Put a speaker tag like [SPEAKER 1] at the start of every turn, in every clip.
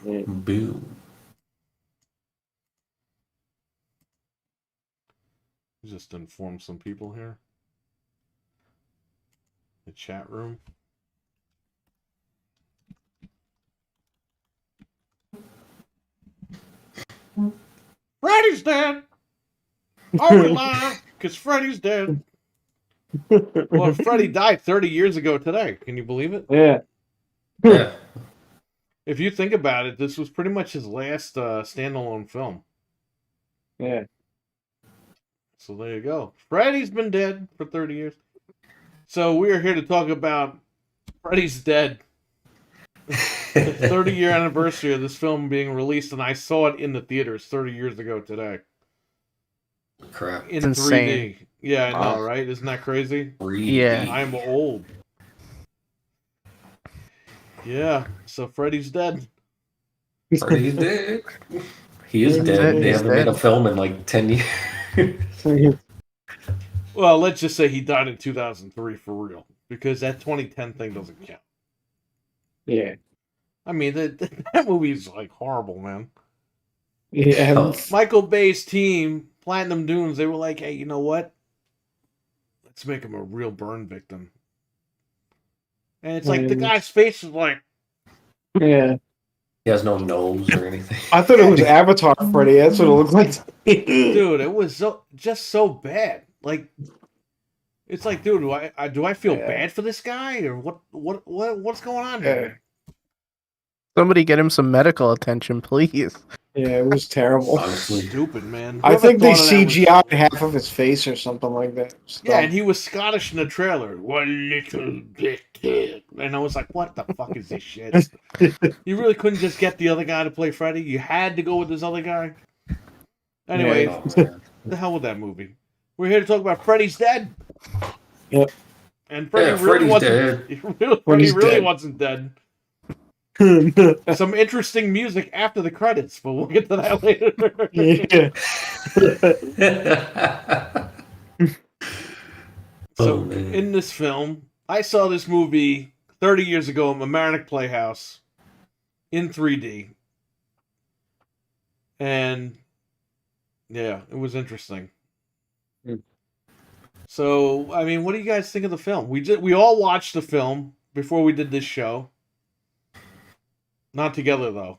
[SPEAKER 1] Yeah.
[SPEAKER 2] Boom.
[SPEAKER 3] Just inform some people here. The chat room. Freddy's dead! Are we live? Because Freddy's dead. Well, Freddy died 30 years ago today. Can you believe it?
[SPEAKER 1] Yeah.
[SPEAKER 2] Yeah.
[SPEAKER 3] If you think about it, this was pretty much his last standalone film.
[SPEAKER 1] Yeah.
[SPEAKER 3] So there you go. Freddy's been dead for 30 years. So we are here to talk about Freddy's Dead. The 30-year anniversary of this film being released, and I saw it in the theaters 30 years ago today.
[SPEAKER 2] Crap.
[SPEAKER 3] In
[SPEAKER 4] It's
[SPEAKER 3] 3D.
[SPEAKER 4] insane.
[SPEAKER 3] Yeah, I know,
[SPEAKER 2] Wow.
[SPEAKER 3] right? Isn't that crazy?
[SPEAKER 4] Yeah.
[SPEAKER 3] I'm old. Yeah, so Freddy's dead.
[SPEAKER 2] Freddy's dead. He is
[SPEAKER 1] He's
[SPEAKER 2] dead.
[SPEAKER 1] dead.
[SPEAKER 2] They
[SPEAKER 4] He's
[SPEAKER 2] haven't made
[SPEAKER 4] dead.
[SPEAKER 2] a film in like 10 years.
[SPEAKER 3] Well, let's just say he died in 2003 for real, because that 2010 thing doesn't count.
[SPEAKER 1] Yeah.
[SPEAKER 3] I mean, that movie's like horrible, man.
[SPEAKER 1] Yeah.
[SPEAKER 3] Michael Bay's team, Platinum Dunes, they were like, hey, you know what? Let's make him a real burn victim. And it's like the guy's face is like,
[SPEAKER 1] Yeah.
[SPEAKER 2] He has no nose or anything.
[SPEAKER 1] I thought it was Avatar Freddy. That's what it looked like.
[SPEAKER 3] dude, it was just so bad. Like, it's like, dude, do I feel
[SPEAKER 1] Yeah.
[SPEAKER 3] bad for this guy, or what's going on here?
[SPEAKER 4] Somebody get him some medical attention, please.
[SPEAKER 1] Yeah, it was terrible.
[SPEAKER 2] Honestly.
[SPEAKER 3] Stupid, man.
[SPEAKER 1] I
[SPEAKER 3] Whoever
[SPEAKER 1] think they
[SPEAKER 3] thought of that was-
[SPEAKER 1] CGI'd half of his face or something like that.
[SPEAKER 3] Yeah, and he was Scottish in the trailer. One little bit kid. And I was like, what the fuck is this shit? You really couldn't just get the other guy to play Freddy? You had to go with this other guy? Anyway,
[SPEAKER 2] Oh, man.
[SPEAKER 3] the hell with that movie. We're here to talk about Freddy's Dead.
[SPEAKER 1] Yep.
[SPEAKER 3] And Freddy
[SPEAKER 2] Yeah,
[SPEAKER 3] really
[SPEAKER 2] Freddy's
[SPEAKER 3] wasn't
[SPEAKER 2] dead.
[SPEAKER 3] Freddy
[SPEAKER 1] Freddy's
[SPEAKER 3] really
[SPEAKER 1] dead.
[SPEAKER 3] wasn't dead. Some interesting music after the credits, but we'll get to that later.
[SPEAKER 1] Yeah.
[SPEAKER 3] So,
[SPEAKER 2] Oh, man.
[SPEAKER 3] in this film, I saw this movie 30 years ago at Mamaroneck Playhouse in 3D. And, yeah, it was interesting.
[SPEAKER 1] Hmm.
[SPEAKER 3] So, I mean, what do you guys think of the film? We all watched the film before we did this show. Not together, though,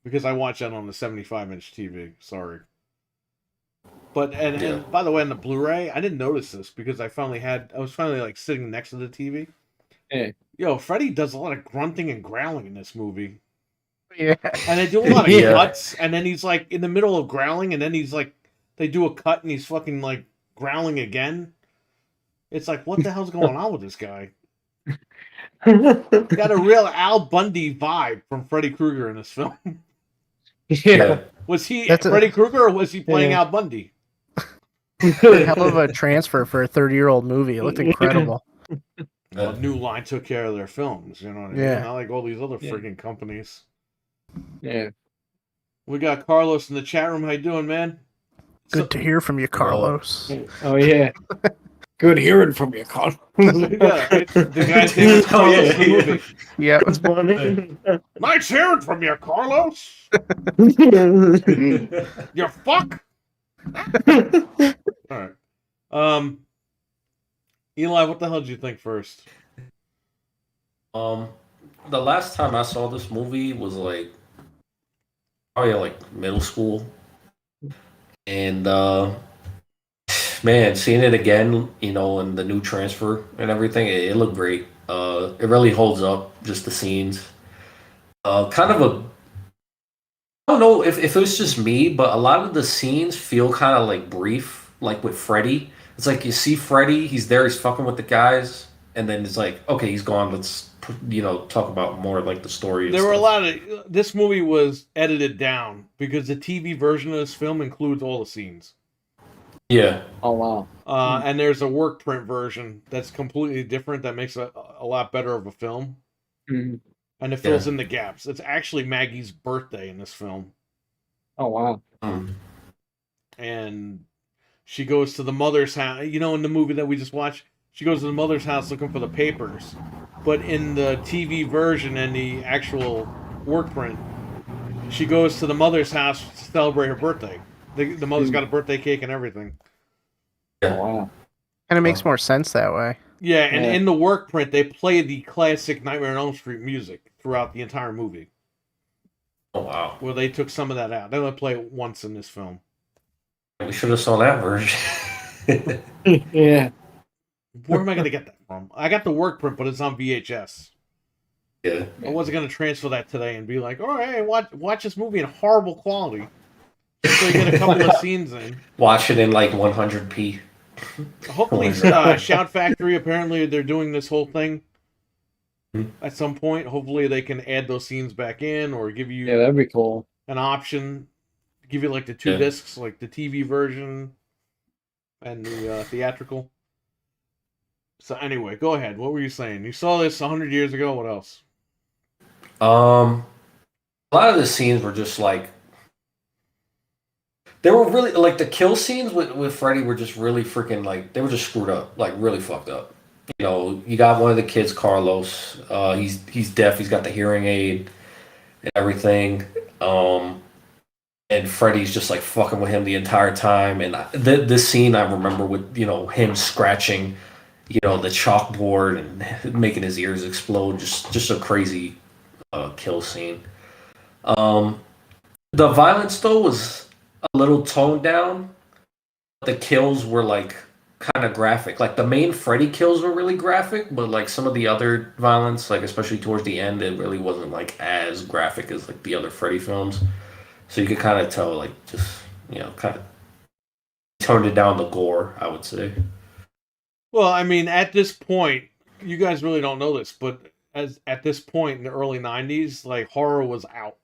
[SPEAKER 3] because I watched that on the 75-inch TV. Sorry. But and by the way, on the Blu-ray, I didn't notice this because I was finally like sitting next to the TV.
[SPEAKER 1] Yeah.
[SPEAKER 3] Yo, Freddy does a lot of grunting and growling in this movie,
[SPEAKER 4] Yeah.
[SPEAKER 3] and they do a lot of
[SPEAKER 1] Yeah.
[SPEAKER 3] cuts. And then he's like in the middle of growling, and then he's like, they do a cut, and he's fucking like growling again. It's like, what the hell's going on with this guy? Got a real Al Bundy vibe from Freddy Krueger in this film.
[SPEAKER 1] Yeah.
[SPEAKER 3] Was he
[SPEAKER 4] That's a-
[SPEAKER 3] Freddy Krueger or was he playing
[SPEAKER 1] Yeah.
[SPEAKER 3] Al Bundy?
[SPEAKER 4] Hell of a transfer for a 30-year-old movie. It looked incredible.
[SPEAKER 3] Well, New Line took care of their films, you know what I mean?
[SPEAKER 4] Yeah.
[SPEAKER 3] Not like all these other
[SPEAKER 1] Yeah.
[SPEAKER 3] freaking companies.
[SPEAKER 1] Yeah.
[SPEAKER 3] We got Carlos in the chat room. How you doing, man?
[SPEAKER 4] Good to hear from you, Carlos.
[SPEAKER 1] Oh yeah. Good hearing from you, Con.
[SPEAKER 3] Yeah, the guy's name is Carlos in the movie.
[SPEAKER 4] Yeah.
[SPEAKER 1] That's funny.
[SPEAKER 3] Nice hearing from you, Carlos. You fuck. All right. Eli, what the hell did you think first?
[SPEAKER 2] The last time I saw this movie was like probably like middle school. And man, seeing it again, you know, and the new transfer and everything, it looked great. It really holds up, just the scenes. Kind of a I don't know if it was just me, but a lot of the scenes feel kind of like brief, like with Freddy. It's like you see Freddy, he's there, he's fucking with the guys, and then it's like, okay, he's gone. Let's, you know, talk about more like the story. And
[SPEAKER 3] There were a
[SPEAKER 2] stuff.
[SPEAKER 3] lot of. This movie was edited down because the TV version of this film includes all the scenes.
[SPEAKER 2] Yeah,
[SPEAKER 1] Oh wow.
[SPEAKER 3] And there's a work print version that's completely different that makes a lot better of a film.
[SPEAKER 1] Mhm.
[SPEAKER 3] And it fills in the gaps. It's actually Maggie's birthday in this film.
[SPEAKER 1] Oh wow.
[SPEAKER 3] And she goes to the mother's house. You know, in the movie that we just watched, she goes to the mother's house looking for the papers. But in the TV version and the actual work print, she goes to the mother's house to celebrate her birthday. The mother's got a birthday cake and everything.
[SPEAKER 1] Oh, wow.
[SPEAKER 4] And it makes more sense that way.
[SPEAKER 3] Yeah, and
[SPEAKER 1] Yeah.
[SPEAKER 3] in the work print, they play the classic Nightmare on Elm Street music throughout the entire movie.
[SPEAKER 2] Oh wow.
[SPEAKER 3] Well, they took some of that out. They only play it once in this film.
[SPEAKER 2] We should have saw that version.
[SPEAKER 1] Yeah.
[SPEAKER 3] Where am I going to get that from? I got the work print, but it's on VHS.
[SPEAKER 2] Yeah.
[SPEAKER 3] I wasn't going to transfer that today and be like, all right, watch this movie in horrible quality. Just so you get a couple of scenes in.
[SPEAKER 2] Watch it in like 100p.
[SPEAKER 3] Hopefully, Shout Factory, apparently they're doing this whole thing at some point. Hopefully they can add those scenes back in or give you
[SPEAKER 1] Yeah, that'd be cool.
[SPEAKER 3] an option. Give you like the two discs, like the TV version and the theatrical. So anyway, go ahead. What were you saying? You saw this 100 years ago. What else?
[SPEAKER 2] A lot of the scenes were just like they were really like the kill scenes with Freddy were just really freaking like they were just screwed up, like really fucked up. You know, you got one of the kids, Carlos. He's deaf. He's got the hearing aid and everything. And Freddy's just like fucking with him the entire time. And this scene I remember with him scratching, the chalkboard and making his ears explode. Just a crazy kill scene. The violence though was a little toned down. The kills were like kind of graphic. Like the main Freddy kills were really graphic, but like some of the other violence, like especially towards the end, it really wasn't like as graphic as like the other Freddy films. So you could kind of tell, like, just kind of toned it down the gore, I would say.
[SPEAKER 3] Well, I mean, at this point, you guys really don't know this, but at this point in the early 90s, like, horror was out.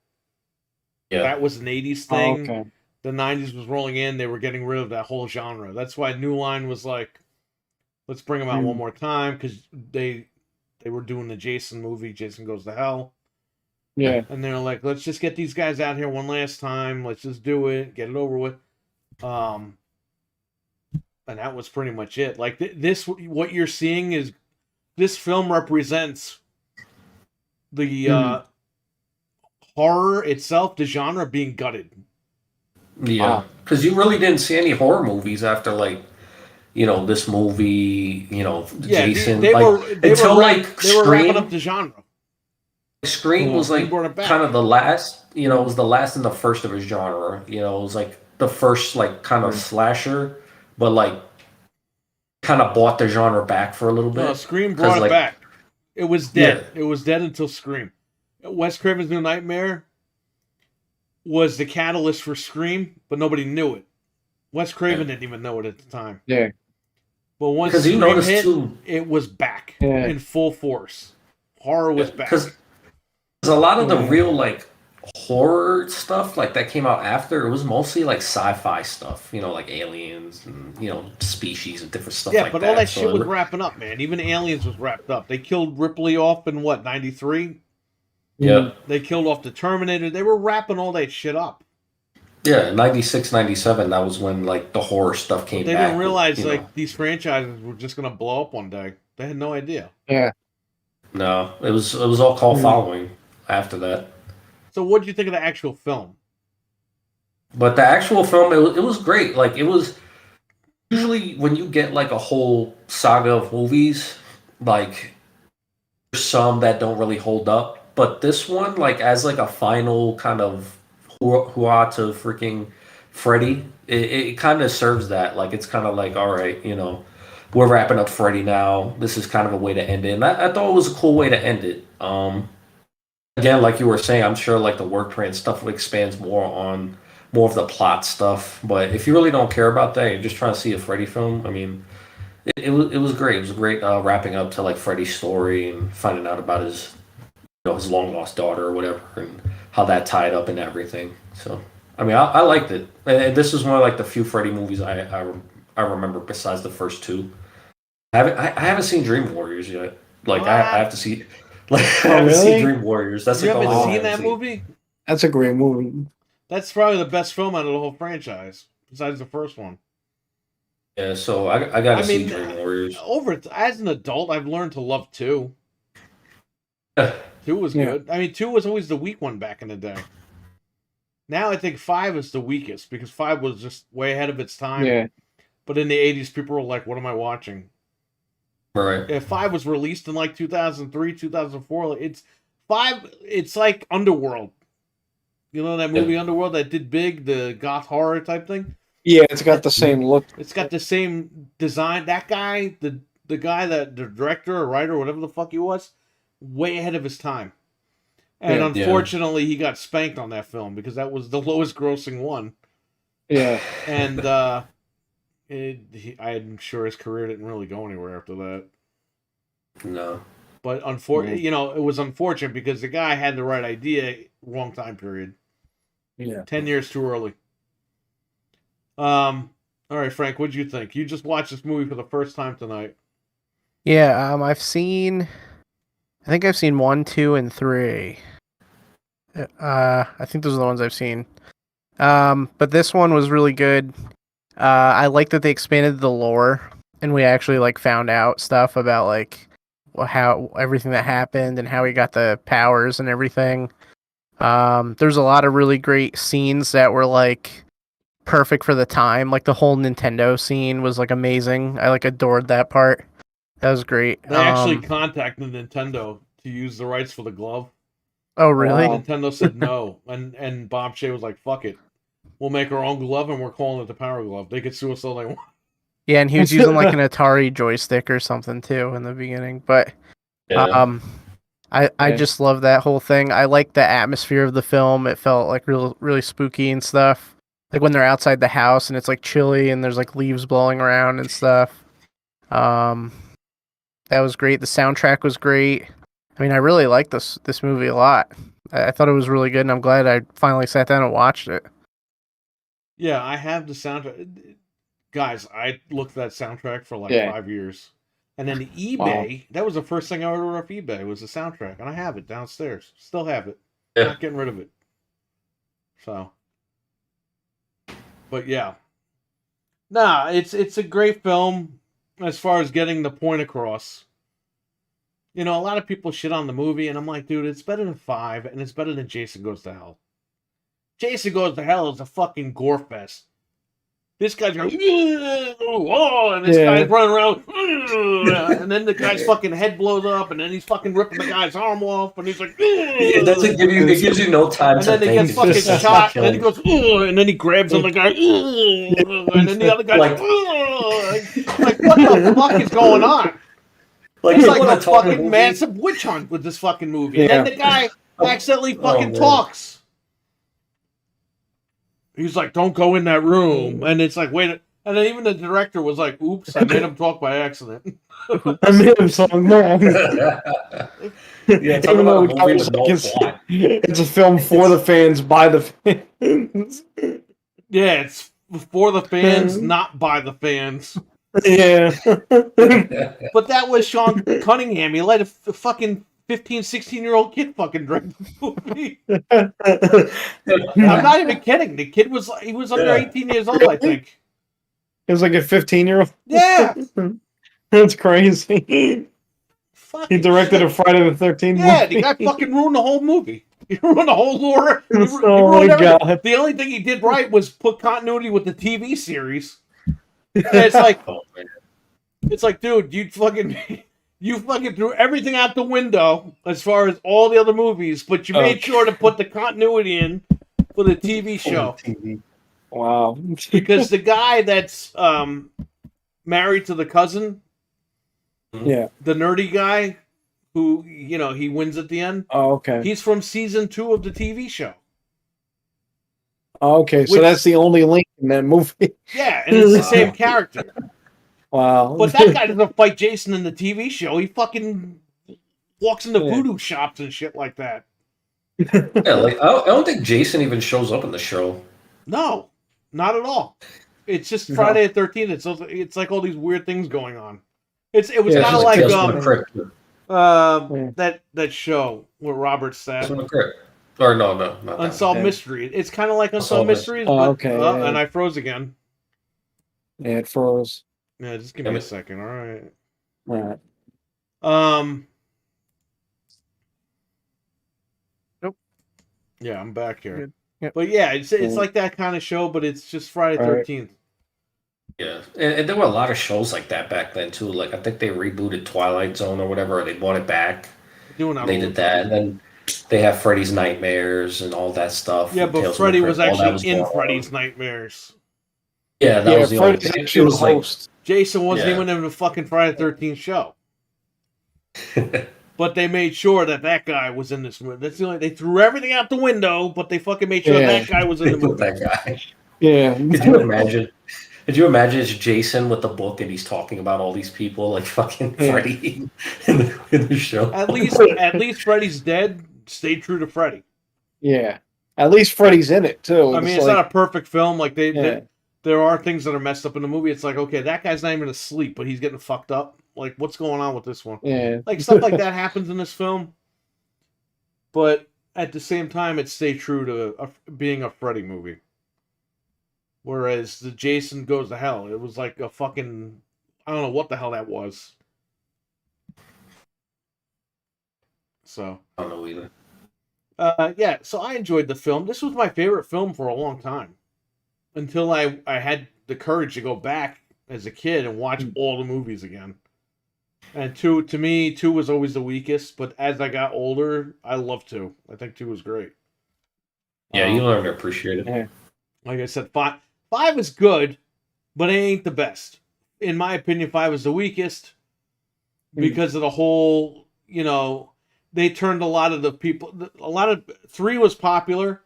[SPEAKER 2] Yeah.
[SPEAKER 3] That was an 80s thing.
[SPEAKER 1] Oh, okay.
[SPEAKER 3] The 90s was rolling in. They were getting rid of that whole genre. That's why New Line was like, let's bring them out one more time, because they were doing the Jason movie, Jason Goes to Hell.
[SPEAKER 1] Yeah.
[SPEAKER 3] And they're like, let's just get these guys out here one last time. Let's just do it. Get it over with. And that was pretty much it. Like, this, what you're seeing is, this film represents the horror itself, the genre being gutted.
[SPEAKER 2] Yeah. Because you really didn't see any horror movies after, like, this movie, Jason.
[SPEAKER 3] They were
[SPEAKER 2] Scream,
[SPEAKER 3] wrapping up the genre.
[SPEAKER 2] Scream was like kind of the last, it was the last and the first of his genre. It was like the first like kind of slasher, but like kind of bought the genre back for a little bit.
[SPEAKER 3] No, Scream brought it back. It was dead. Yeah. It was dead until Scream. Wes Craven's New Nightmare was the catalyst for Scream, but nobody knew it. Wes Craven didn't even know it at the time.
[SPEAKER 1] Yeah.
[SPEAKER 3] But once Scream hit, it was back in full force. Horror was back.
[SPEAKER 2] Because a lot of the real like horror stuff like that came out after, it was mostly like sci-fi stuff, like aliens and species and different stuff like that.
[SPEAKER 3] Yeah, but all that shit was wrapping up, man. Even Aliens was wrapped up. They killed Ripley off in what, 93?
[SPEAKER 2] Yeah.
[SPEAKER 3] They killed off the Terminator. They were wrapping all that shit up.
[SPEAKER 2] Yeah, 96, 97, that was when like the horror stuff came back.
[SPEAKER 3] They didn't realize like these franchises were just gonna blow up one day. They had no idea.
[SPEAKER 1] Yeah.
[SPEAKER 2] No, it was all cult following after that.
[SPEAKER 3] So what did you think of the actual film?
[SPEAKER 2] But the actual film, it was great. Like, it was usually when you get like a whole saga of movies, like there's some that don't really hold up. But this one, like as like a final kind of hurrah to freaking Freddy, it kind of serves that. Like it's kind of like, all right, we're wrapping up Freddy now. This is kind of a way to end it. And I thought it was a cool way to end it. Again, like you were saying, I'm sure like the work print stuff expands more on more of the plot stuff. But if you really don't care about that, you're just trying to see a Freddy film. I mean, it was great. It was a great wrapping up to like Freddy's story and finding out about his his long lost daughter or whatever, and how that tied up and everything. So I mean, I liked it. And this is one of like the few Freddy movies I remember besides the first two. I haven't seen Dream Warriors yet. Like I have to see. Like I haven't seen Dream Warriors. That's
[SPEAKER 3] you
[SPEAKER 2] like
[SPEAKER 3] haven't seen that movie?
[SPEAKER 1] That's a great movie.
[SPEAKER 3] That's probably the best film out of the whole franchise, besides the first one.
[SPEAKER 2] Yeah, so I gotta see Dream Warriors.
[SPEAKER 3] As an adult, I've learned to love 2. 2 was good. I mean, 2 was always the weak one back in the day. Now I think 5 is the weakest because 5 was just way ahead of its time.
[SPEAKER 1] Yeah.
[SPEAKER 3] But in the 80s, people were like, "What am I watching?"
[SPEAKER 2] Right.
[SPEAKER 3] If 5 was released in like 2003, 2004, it's 5. It's like Underworld. You know that movie Underworld that did big, the goth horror type thing.
[SPEAKER 1] Yeah, it's got the same look.
[SPEAKER 3] It's got the same design. That guy, the guy that the director or writer, whatever the fuck he was, way ahead of his time. And
[SPEAKER 1] Yeah.
[SPEAKER 3] unfortunately, he got spanked on that film because that was the lowest grossing one.
[SPEAKER 1] Yeah.
[SPEAKER 3] And I'm sure his career didn't really go anywhere after that.
[SPEAKER 2] No.
[SPEAKER 3] But unfortunately, it was unfortunate because the guy had the right idea, wrong time period.
[SPEAKER 1] Yeah.
[SPEAKER 3] 10 years too early. All right, Frank, what'd you think? You just watched this movie for the first time tonight.
[SPEAKER 4] Yeah, I think I've seen 1, 2, and 3. I think those are the ones I've seen. But this one was really good. I like that they expanded the lore and we actually like found out stuff about like how everything that happened and how he got the powers and everything. There's a lot of really great scenes that were like perfect for the time. Like the whole Nintendo scene was like amazing. I like adored that part. That was great.
[SPEAKER 3] They actually contacted Nintendo to use the rights for the glove.
[SPEAKER 4] Oh really?
[SPEAKER 1] Wow.
[SPEAKER 3] Nintendo said no, and Bob Shea was like, "Fuck it, we'll make our own glove and we're calling it the Power Glove." They could sue us all they want.
[SPEAKER 4] Yeah, and he was using like an Atari joystick or something too in the beginning. But
[SPEAKER 2] Yeah.
[SPEAKER 4] I just love that whole thing. I like the atmosphere of the film. It felt like really spooky and stuff. Like when they're outside the house and it's like chilly and there's like leaves blowing around and stuff. That was great. The soundtrack was great. I mean, I really liked this movie a lot. I thought it was really good, and I'm glad I finally sat down and watched it.
[SPEAKER 3] Yeah, I have the soundtrack. Guys, I looked at that soundtrack for like 5 years. And then eBay, that was the first thing I ordered off eBay was the soundtrack. And I have it downstairs. Still have it.
[SPEAKER 2] Yeah.
[SPEAKER 3] Not getting rid of it. So. But yeah. Nah, it's a great film as far as getting the point across. A lot of people shit on the movie, and I'm like, dude, it's better than 5, and it's better than Jason Goes to Hell. Jason Goes to Hell is a fucking gore fest. This guy's going, whoa, and this guy's running around, and then the guy's fucking head blows up, and then he's fucking ripping the guy's arm off, and he's like,
[SPEAKER 2] It gives you no time
[SPEAKER 3] and
[SPEAKER 2] to
[SPEAKER 3] then he
[SPEAKER 2] think.
[SPEAKER 3] gets fucking shot, and then he goes, and then he grabs on the guy, and then the other guy's like, what the fuck is going on?
[SPEAKER 2] Like,
[SPEAKER 3] it's like a fucking massive witch hunt with this fucking movie. And then the guy accidentally fucking talks. He's like, don't go in that room. And it's like, wait. And then even the director was like, oops, I made him talk by accident.
[SPEAKER 1] I made him talk wrong.
[SPEAKER 2] Yeah, talk about a movie with no plot.
[SPEAKER 1] It's a film for the fans, by the fans.
[SPEAKER 3] Yeah, it's for the fans, not by the fans.
[SPEAKER 1] Yeah.
[SPEAKER 3] But that was Sean Cunningham. He let a fucking 15, 16-year-old kid fucking direct the movie. I'm not even kidding. The kid was under 18 years old, I think.
[SPEAKER 1] It was like a 15-year-old?
[SPEAKER 3] Yeah.
[SPEAKER 1] That's crazy. He directed a Friday the 13th
[SPEAKER 3] Yeah,
[SPEAKER 1] movie.
[SPEAKER 3] the guy fucking ruined the whole movie. He ruined the whole lore. He
[SPEAKER 1] Oh
[SPEAKER 3] ruined
[SPEAKER 1] my
[SPEAKER 3] everything.
[SPEAKER 1] God.
[SPEAKER 3] The only thing he did right was put continuity with the TV series. And it's like, dude, you fucking threw everything out the window as far as all the other movies, but you made sure to put the continuity in for the TV show.
[SPEAKER 1] Wow.
[SPEAKER 3] Because the guy that's married to the cousin,
[SPEAKER 1] Yeah.
[SPEAKER 3] the nerdy guy who, he wins at the end.
[SPEAKER 1] Oh, okay.
[SPEAKER 3] He's from season 2 of the TV show.
[SPEAKER 1] Oh, okay, so that's the only link in that movie.
[SPEAKER 3] Yeah, and it's the same character.
[SPEAKER 1] Wow.
[SPEAKER 3] But that guy doesn't fight Jason in the TV show. He fucking walks into voodoo shops and shit like that.
[SPEAKER 2] Yeah, like I don't think Jason even shows up in the show.
[SPEAKER 3] No, not at all. It's just Friday the 13th. It's like all these weird things going on. It was kind of like that show with Robert Stack.
[SPEAKER 2] Or no, not
[SPEAKER 3] Unsolved Mystery. It's kind of like Unsolved Mysteries.
[SPEAKER 1] Oh,
[SPEAKER 3] but,
[SPEAKER 1] okay.
[SPEAKER 3] And I froze again.
[SPEAKER 1] Yeah, it froze.
[SPEAKER 3] Yeah, just give me a second. All right.
[SPEAKER 1] Right.
[SPEAKER 3] Nope. Yeah, I'm back here.
[SPEAKER 4] Good.
[SPEAKER 3] But yeah, it's like that kind of show, but it's just Friday
[SPEAKER 1] Right.
[SPEAKER 3] 13th.
[SPEAKER 2] Yeah, and there were a lot of shows like that back then too. Like I think they rebooted Twilight Zone or whatever, or they brought it back.
[SPEAKER 3] Doing that
[SPEAKER 2] And they
[SPEAKER 3] all the
[SPEAKER 2] did that,
[SPEAKER 3] time.
[SPEAKER 2] and then they have Freddy's Nightmares and all that stuff.
[SPEAKER 3] Yeah,
[SPEAKER 2] and
[SPEAKER 3] but
[SPEAKER 2] Tales
[SPEAKER 3] Freddy
[SPEAKER 2] from the
[SPEAKER 3] was
[SPEAKER 2] Crypt, all that
[SPEAKER 3] actually in
[SPEAKER 2] going on.
[SPEAKER 3] Freddy's Nightmares.
[SPEAKER 2] Yeah, that
[SPEAKER 1] Yeah,
[SPEAKER 2] was the only
[SPEAKER 1] Freddy's
[SPEAKER 2] thing. It
[SPEAKER 1] actually the
[SPEAKER 2] was like,
[SPEAKER 1] host.
[SPEAKER 3] Jason wasn't
[SPEAKER 2] Yeah.
[SPEAKER 3] even in the fucking Friday 13th show. But they made sure that guy was in this movie. That's the only. They threw everything out the window, but they fucking made sure
[SPEAKER 1] Yeah.
[SPEAKER 3] that guy was in the
[SPEAKER 2] with
[SPEAKER 3] movie.
[SPEAKER 2] that guy.
[SPEAKER 1] Yeah.
[SPEAKER 2] Could you imagine? Could you imagine it's Jason with the book and he's talking about all these people like fucking
[SPEAKER 1] Yeah.
[SPEAKER 2] Freddy in the show?
[SPEAKER 3] At least Freddy's dead. Stay true to Freddy.
[SPEAKER 1] Yeah. At least Freddy's in it too.
[SPEAKER 3] I mean, it's not a perfect film. Like
[SPEAKER 1] Yeah.
[SPEAKER 3] there are things that are messed up in the movie. It's like, okay, that guy's not even asleep, but he's getting fucked up. Like, what's going on with this one?
[SPEAKER 1] Yeah.
[SPEAKER 3] Like stuff like that happens in this film, but at the same time, it stayed true to being a Freddy movie. Whereas the Jason Goes to Hell, it was like a fucking, I don't know what the hell that was. So
[SPEAKER 2] I don't know either.
[SPEAKER 3] yeah, so I enjoyed the film. This was my favorite film for a long time, until I had the courage to go back as a kid and watch all the movies again. And two was always the weakest, but as I got older, I loved 2. I think 2 was great.
[SPEAKER 2] Yeah, you learn to appreciate it.
[SPEAKER 1] Yeah.
[SPEAKER 3] Like I said, 5 is good, but it ain't the best. In my opinion, 5 is the weakest because of the whole, they turned a lot of the people, 3 was popular,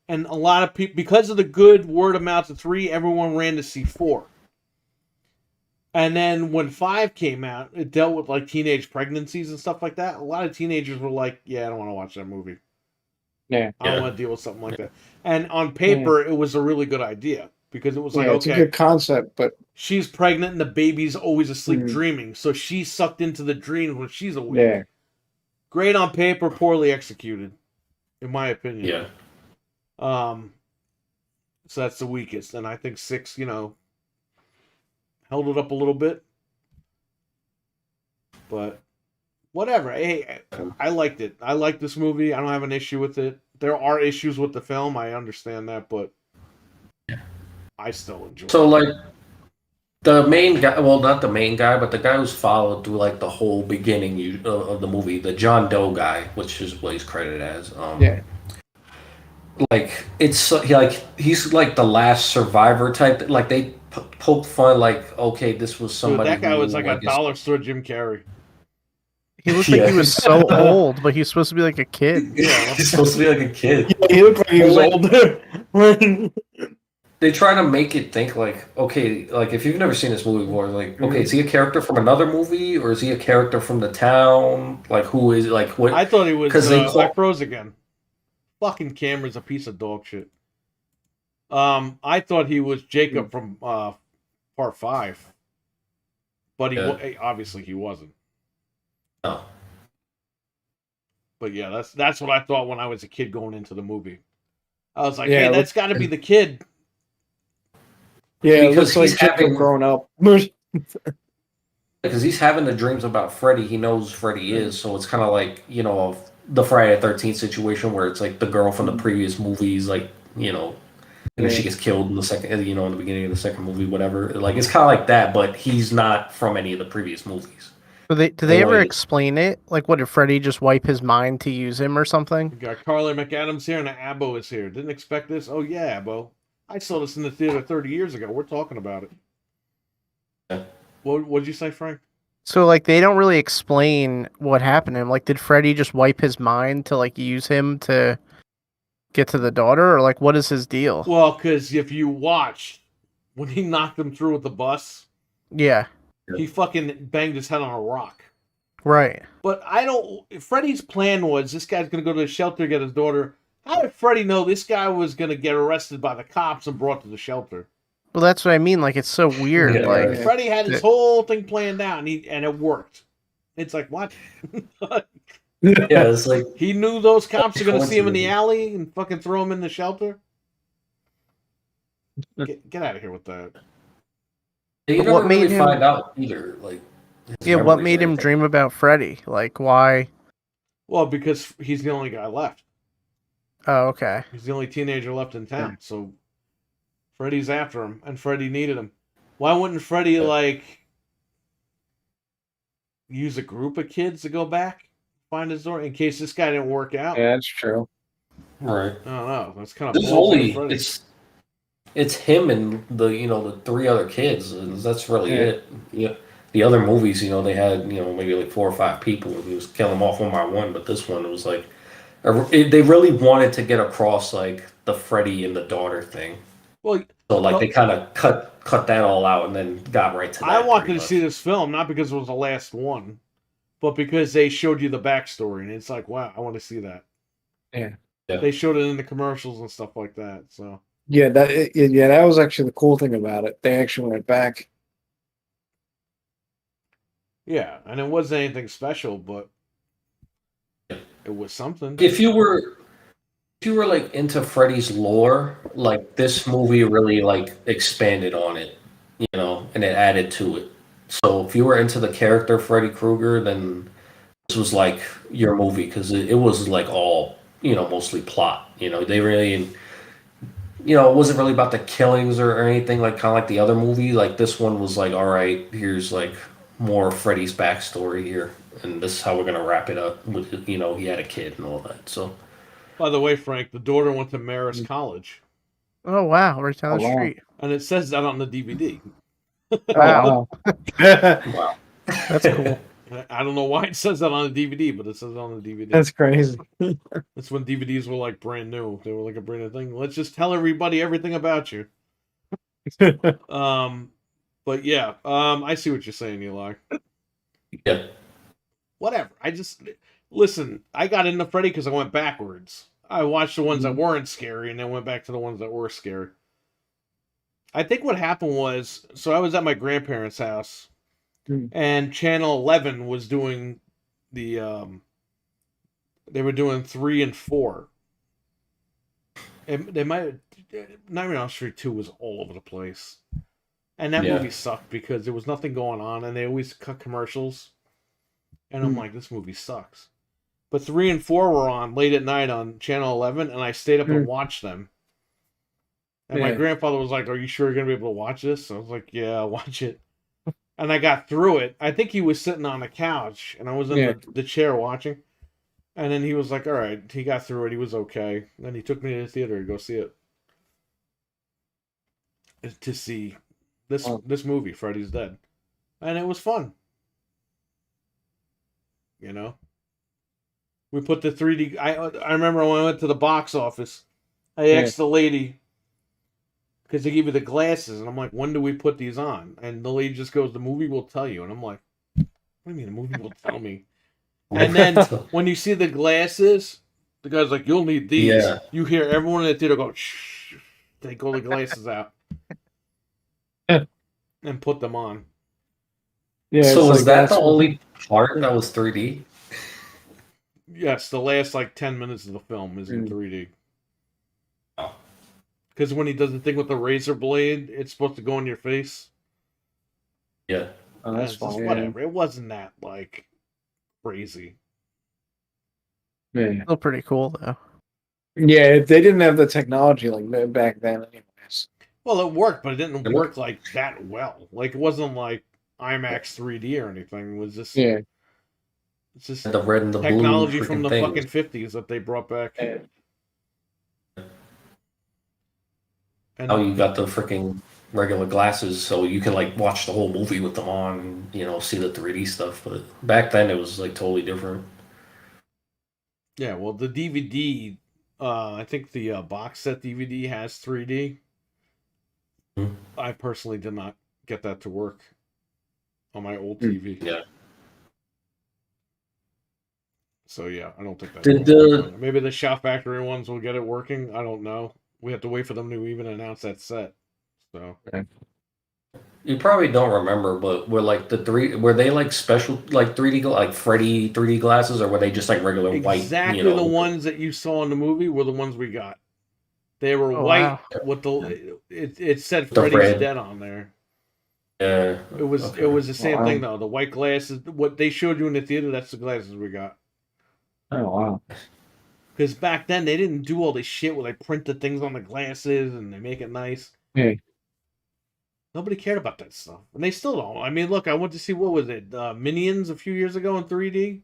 [SPEAKER 3] and a lot of people, because of the good word of mouth of 3, everyone ran to see 4. And then when 5 came out, it dealt with like teenage pregnancies and stuff like that. A lot of teenagers were like, yeah, I don't want to watch that movie.
[SPEAKER 1] Yeah.
[SPEAKER 3] I don't want to deal with something like that. And on paper, it was a really good idea because it was like,
[SPEAKER 1] it's
[SPEAKER 3] okay,
[SPEAKER 1] a good concept, but
[SPEAKER 3] she's pregnant and the baby's always asleep dreaming. So she's sucked into the dream when she's awake.
[SPEAKER 1] yeah.
[SPEAKER 3] Great on paper, poorly executed, in my opinion.
[SPEAKER 2] Yeah.
[SPEAKER 3] So that's the weakest. And I think 6, held it up a little bit. But whatever. Hey, I liked it. I like this movie. I don't have an issue with it. There are issues with the film. I understand that, but I still enjoy it.
[SPEAKER 2] So like the main guy, well, not the main guy, but the guy who's followed through like the whole beginning of the movie, the John Doe guy, which is what he's credited as.
[SPEAKER 1] Yeah.
[SPEAKER 2] Like he's like the last survivor type. Like they poke fun, like okay, this was somebody.
[SPEAKER 3] Dude, that guy was like
[SPEAKER 2] who, I
[SPEAKER 3] a
[SPEAKER 2] guess-
[SPEAKER 3] dollar store Jim Carrey.
[SPEAKER 4] He looked like he was so old, but he's supposed to be like a kid.
[SPEAKER 3] Yeah.
[SPEAKER 2] He's supposed to be like a kid.
[SPEAKER 1] Yeah, he looked like he was
[SPEAKER 2] Well,
[SPEAKER 1] older.
[SPEAKER 2] They try to make it think like, okay, like if you've never seen this movie before, like, okay, is he a character from another movie or is he a character from the town? Like, who is like what?
[SPEAKER 3] I thought he was
[SPEAKER 2] 'Cause they
[SPEAKER 3] I froze again. Fucking camera's a piece of dog shit. I thought he was Jacob from part 5. But obviously he wasn't.
[SPEAKER 2] No.
[SPEAKER 3] But yeah, that's what I thought when I was a kid going into the movie. I was like,
[SPEAKER 1] Yeah,
[SPEAKER 3] hey,
[SPEAKER 1] it
[SPEAKER 3] that's got to be the kid.
[SPEAKER 1] Yeah, it
[SPEAKER 2] Because
[SPEAKER 1] looks like
[SPEAKER 2] he's
[SPEAKER 1] Jacob
[SPEAKER 2] having-
[SPEAKER 1] grown up.
[SPEAKER 2] Because he's having the dreams about Freddy. He knows Freddy is, so it's kind of like, the Friday the 13th situation where it's like the girl from the previous movies, like, and then she gets killed in the second, in the beginning of the second movie, whatever. Like, it's kind of like that, but he's not from any of the previous movies.
[SPEAKER 4] Do they ever
[SPEAKER 2] Like-
[SPEAKER 4] explain it? Like, what did Freddy just wipe his mind to use him or something?
[SPEAKER 3] We got Carly McAdams here and Abbo is here. Didn't expect this. Oh yeah, Abbo. I saw this in the theater 30 years ago. We're talking about it.
[SPEAKER 2] Yeah.
[SPEAKER 3] What'd you say, Frank?
[SPEAKER 4] So, like, they don't really explain what happened to him. Like, did Freddy just wipe his mind to, like, use him to get to the daughter? Or, like, what is his deal?
[SPEAKER 3] Well, because if you watch, when he knocked him through with the bus,
[SPEAKER 4] Yeah,
[SPEAKER 3] he fucking banged his head on a rock.
[SPEAKER 4] right.
[SPEAKER 3] But Freddy's plan was this guy's going to go to the shelter to get his daughter. How did Freddy know this guy was going to get arrested by the cops and brought to the shelter?
[SPEAKER 4] Well, that's what I mean. Like, it's so weird.
[SPEAKER 2] Yeah,
[SPEAKER 4] like,
[SPEAKER 2] right.
[SPEAKER 3] Freddy had his whole thing planned out, and it worked. It's like, what?
[SPEAKER 2] Yeah, it's like,
[SPEAKER 3] He knew those cops are going to see him in the
[SPEAKER 2] Coincidence.
[SPEAKER 3] alley and fucking throw him in the shelter? Get out of here with that.
[SPEAKER 2] you
[SPEAKER 4] But
[SPEAKER 2] never
[SPEAKER 4] what made
[SPEAKER 2] really
[SPEAKER 4] him-
[SPEAKER 2] find out either. Like, his
[SPEAKER 4] yeah, what
[SPEAKER 2] memories
[SPEAKER 4] made
[SPEAKER 2] or
[SPEAKER 4] him
[SPEAKER 2] anything.
[SPEAKER 4] dream about Freddy? Like, why?
[SPEAKER 3] Well, because he's the only guy left.
[SPEAKER 4] Oh, okay.
[SPEAKER 3] He's the only teenager left in town, so Freddy's after him, and Freddy needed him. Why wouldn't Freddy use a group of kids to go back, find his door in case this guy didn't work out?
[SPEAKER 1] Yeah, that's true.
[SPEAKER 2] Right.
[SPEAKER 3] I don't know. That's kind of
[SPEAKER 2] This is
[SPEAKER 3] ballsy of
[SPEAKER 2] only
[SPEAKER 3] Freddy.
[SPEAKER 2] it's him and the 3 other kids, and that's really
[SPEAKER 1] Yeah.
[SPEAKER 2] it. Yeah. The other movies, they had maybe like 4 or 5 people, and he was killing them off one by one. But this one, it was like they really wanted to get across like the Freddy and the daughter thing.
[SPEAKER 3] Well,
[SPEAKER 2] So like they kind of cut that all out and then got right to that.
[SPEAKER 3] I wanted
[SPEAKER 2] pretty
[SPEAKER 3] to see this film not because it was the last one, but because they showed you the backstory, and it's like, wow, I want to see that.
[SPEAKER 1] Yeah.
[SPEAKER 3] They showed it in the commercials and stuff like that. So
[SPEAKER 1] Yeah, that was actually the cool thing about it. They actually went back.
[SPEAKER 3] yeah, and it wasn't anything special, but it was something.
[SPEAKER 2] If you were like into Freddy's lore, like this movie really like expanded on it, and it added to it. So if you were into the character Freddy Krueger, then this was like your movie because it was like all mostly plot. They really, it wasn't really about the killings or anything like kind of like the other movie. Like this one was like, all right, here's like more Freddy's backstory here, and this is how we're gonna wrap it up with he had a kid and all that. So.
[SPEAKER 3] By the way, Frank, the daughter went to Marist College,
[SPEAKER 4] Oh wow, right down the
[SPEAKER 1] wow.
[SPEAKER 4] street.
[SPEAKER 3] and it says that on the DVD.
[SPEAKER 4] Wow,
[SPEAKER 2] Wow.
[SPEAKER 4] that's cool.
[SPEAKER 3] I don't know why it says that on the DVD, but it says it on the DVD.
[SPEAKER 1] That's crazy.
[SPEAKER 3] That's when DVDs were like brand new. They were like a brand new thing. Let's just tell everybody everything about you. But yeah, I see what you're saying, Eli.
[SPEAKER 2] Yeah.
[SPEAKER 3] Whatever. I just listen. I got into Freddy because I went backwards. I watched the ones that weren't scary, and then went back to the ones that were scary. I think what happened was, so I was at my grandparents' house, and Channel 11 was doing the they were doing 3 and 4. And they might Nightmare on Elm Street 2 was all over the place. And that movie sucked because there was nothing going on, and they always cut commercials. And I'm like, this movie sucks. But 3 and 4 were on late at night on Channel 11, and I stayed up and watched them. And my grandfather was like, "Are you sure you're going to be able to watch this?" So I was like, "Yeah, I'll watch it." And I got through it. I think he was sitting on the couch, and I was in the chair watching. And then he was like, "All right." He got through it. He was okay. Then he took me to the theater to go see it. To see this movie, Freddy's Dead. And it was fun. We put the 3D... I remember when I went to the box office, I asked the lady, because they give you the glasses, and I'm like, when do we put these on? And the lady just goes, the movie will tell you. And I'm like, what do you mean the movie will tell me? And then when you see the glasses, the guy's like, you'll need these.
[SPEAKER 2] Yeah.
[SPEAKER 3] You hear everyone in the theater go, shh, take all the glasses out. And put them on.
[SPEAKER 1] Yeah.
[SPEAKER 2] So was
[SPEAKER 1] like
[SPEAKER 2] that the only part that was 3D?
[SPEAKER 3] Yes, the last 10 minutes of the film is in 3D. Because when he does the thing with the razor blade, it's supposed to go in your face.
[SPEAKER 2] Yeah.
[SPEAKER 1] Oh, that's fine.
[SPEAKER 3] Whatever. It wasn't that crazy.
[SPEAKER 1] Yeah.
[SPEAKER 4] Still pretty cool though.
[SPEAKER 1] Yeah, they didn't have the technology like back then, anyways.
[SPEAKER 3] Well, it worked, but it didn't work like that well. Like it wasn't like IMAX 3D or anything. It was just it's just
[SPEAKER 2] the red and the
[SPEAKER 3] technology
[SPEAKER 2] blue
[SPEAKER 3] from the
[SPEAKER 2] things.
[SPEAKER 3] fucking 50s that they brought back.
[SPEAKER 1] Yeah.
[SPEAKER 3] And
[SPEAKER 2] Now you got the freaking regular glasses, so you can watch the whole movie with them on, see the 3D stuff. But back then it was totally different.
[SPEAKER 3] yeah, well, the DVD, I think the box set DVD has 3D.
[SPEAKER 2] Mm-hmm.
[SPEAKER 3] I personally did not get that to work on my old TV.
[SPEAKER 2] Yeah.
[SPEAKER 3] So yeah, I don't think that.
[SPEAKER 2] Did
[SPEAKER 3] maybe the Shout Factory ones will get it working. I don't know. We have to wait for them to even announce that set. So
[SPEAKER 2] you probably don't remember, but were were they special 3D Freddy 3D glasses, or were they just regular white?
[SPEAKER 3] Exactly the ones that you saw in the movie were the ones we got. They were white with it said Freddy's Dead on there.
[SPEAKER 2] Yeah.
[SPEAKER 3] It was the same thing though. The white glasses, what they showed you in the theater, that's the glasses we got.
[SPEAKER 1] Oh wow.
[SPEAKER 3] Because back then they didn't do all this shit where they print the things on the glasses and they make it nice.
[SPEAKER 1] Yeah.
[SPEAKER 3] Nobody cared about that stuff, and they still don't. I mean, look, I went to see what was it, Minions a few years ago in 3D.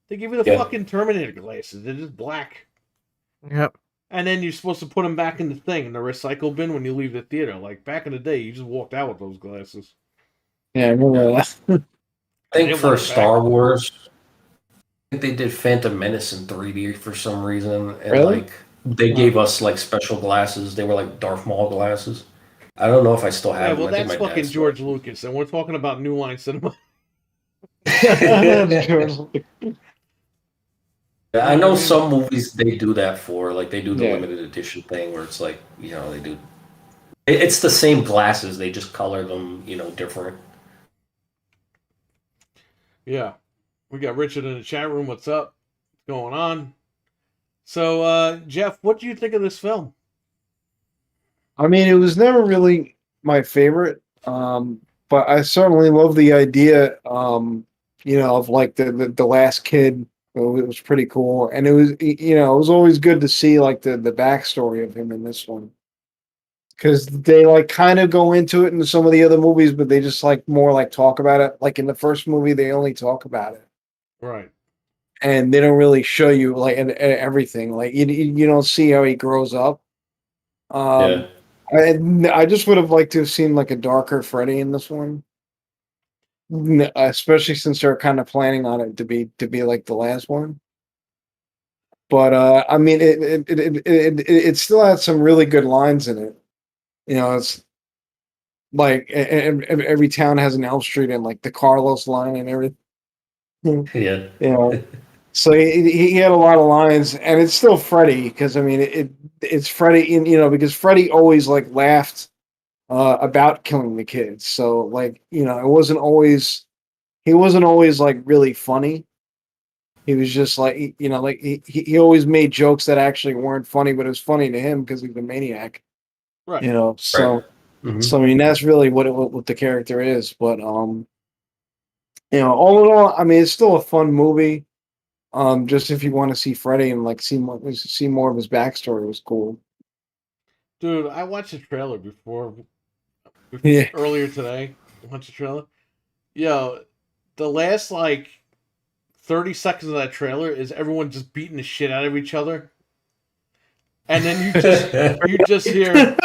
[SPEAKER 3] They give you the fucking Terminator glasses. They're just black.
[SPEAKER 4] Yep.
[SPEAKER 3] And then you're supposed to put them back in the thing, in the recycle bin when you leave the theater. Like back in the day, you just walked out with those glasses.
[SPEAKER 1] Yeah, I remember that.
[SPEAKER 2] I think for Star Wars, I think they did Phantom Menace in 3D for some reason, and
[SPEAKER 1] Really?
[SPEAKER 2] like they gave us like special glasses. They were like Darth Maul glasses. I don't know if I still have
[SPEAKER 3] Yeah,
[SPEAKER 2] them.
[SPEAKER 3] well,
[SPEAKER 2] I think
[SPEAKER 3] that's
[SPEAKER 2] my
[SPEAKER 3] fucking
[SPEAKER 2] dad
[SPEAKER 3] George
[SPEAKER 2] still has
[SPEAKER 3] Lucas, and we're talking about New Line Cinema.
[SPEAKER 2] them. Yeah, I know
[SPEAKER 3] I mean-
[SPEAKER 2] some movies they do that for, like they do the
[SPEAKER 1] Yeah.
[SPEAKER 2] limited edition thing where it's like, they do. It's the same glasses, they just color them, different.
[SPEAKER 3] Yeah. We got Richard in the chat room. What's up? What's going on? So, Jeff, what do you think of this film?
[SPEAKER 1] I mean, it was never really my favorite, but I certainly love the idea, of like the last kid. It was pretty cool, and it was always good to see like the backstory of him in this one, because they like kind of go into it in some of the other movies, but they just like more like talk about it. Like in the first movie, they only talk about it,
[SPEAKER 3] Right.
[SPEAKER 1] and they don't really show you like everything. Like you don't see how he grows up.
[SPEAKER 2] Yeah.
[SPEAKER 1] I just would have liked to have seen like a darker Freddy in this one, especially since they're kind of planning on it to be like the last one. But I mean, it still had some really good lines in it. It's like every town has an Elm Street and like the Carlos line and everything.
[SPEAKER 2] Yeah.
[SPEAKER 1] So he had a lot of lines, and it's still Freddy because I mean it's Freddy, because Freddy always like laughed about killing the kids. So like he wasn't always like really funny. He was just like like he always made jokes that actually weren't funny, but it was funny to him because he's a maniac.
[SPEAKER 3] Right.
[SPEAKER 1] So
[SPEAKER 2] Mhm.
[SPEAKER 1] so I mean that's really what the character is. But all in all, I mean it's still a fun movie. Just if you want to see Freddy and like see more of his backstory was cool.
[SPEAKER 3] Dude, I watched the trailer before
[SPEAKER 1] Yeah.
[SPEAKER 3] earlier today. Watched the trailer. Yo, the last like 30 seconds of that trailer is everyone just beating the shit out of each other. And then you just hear,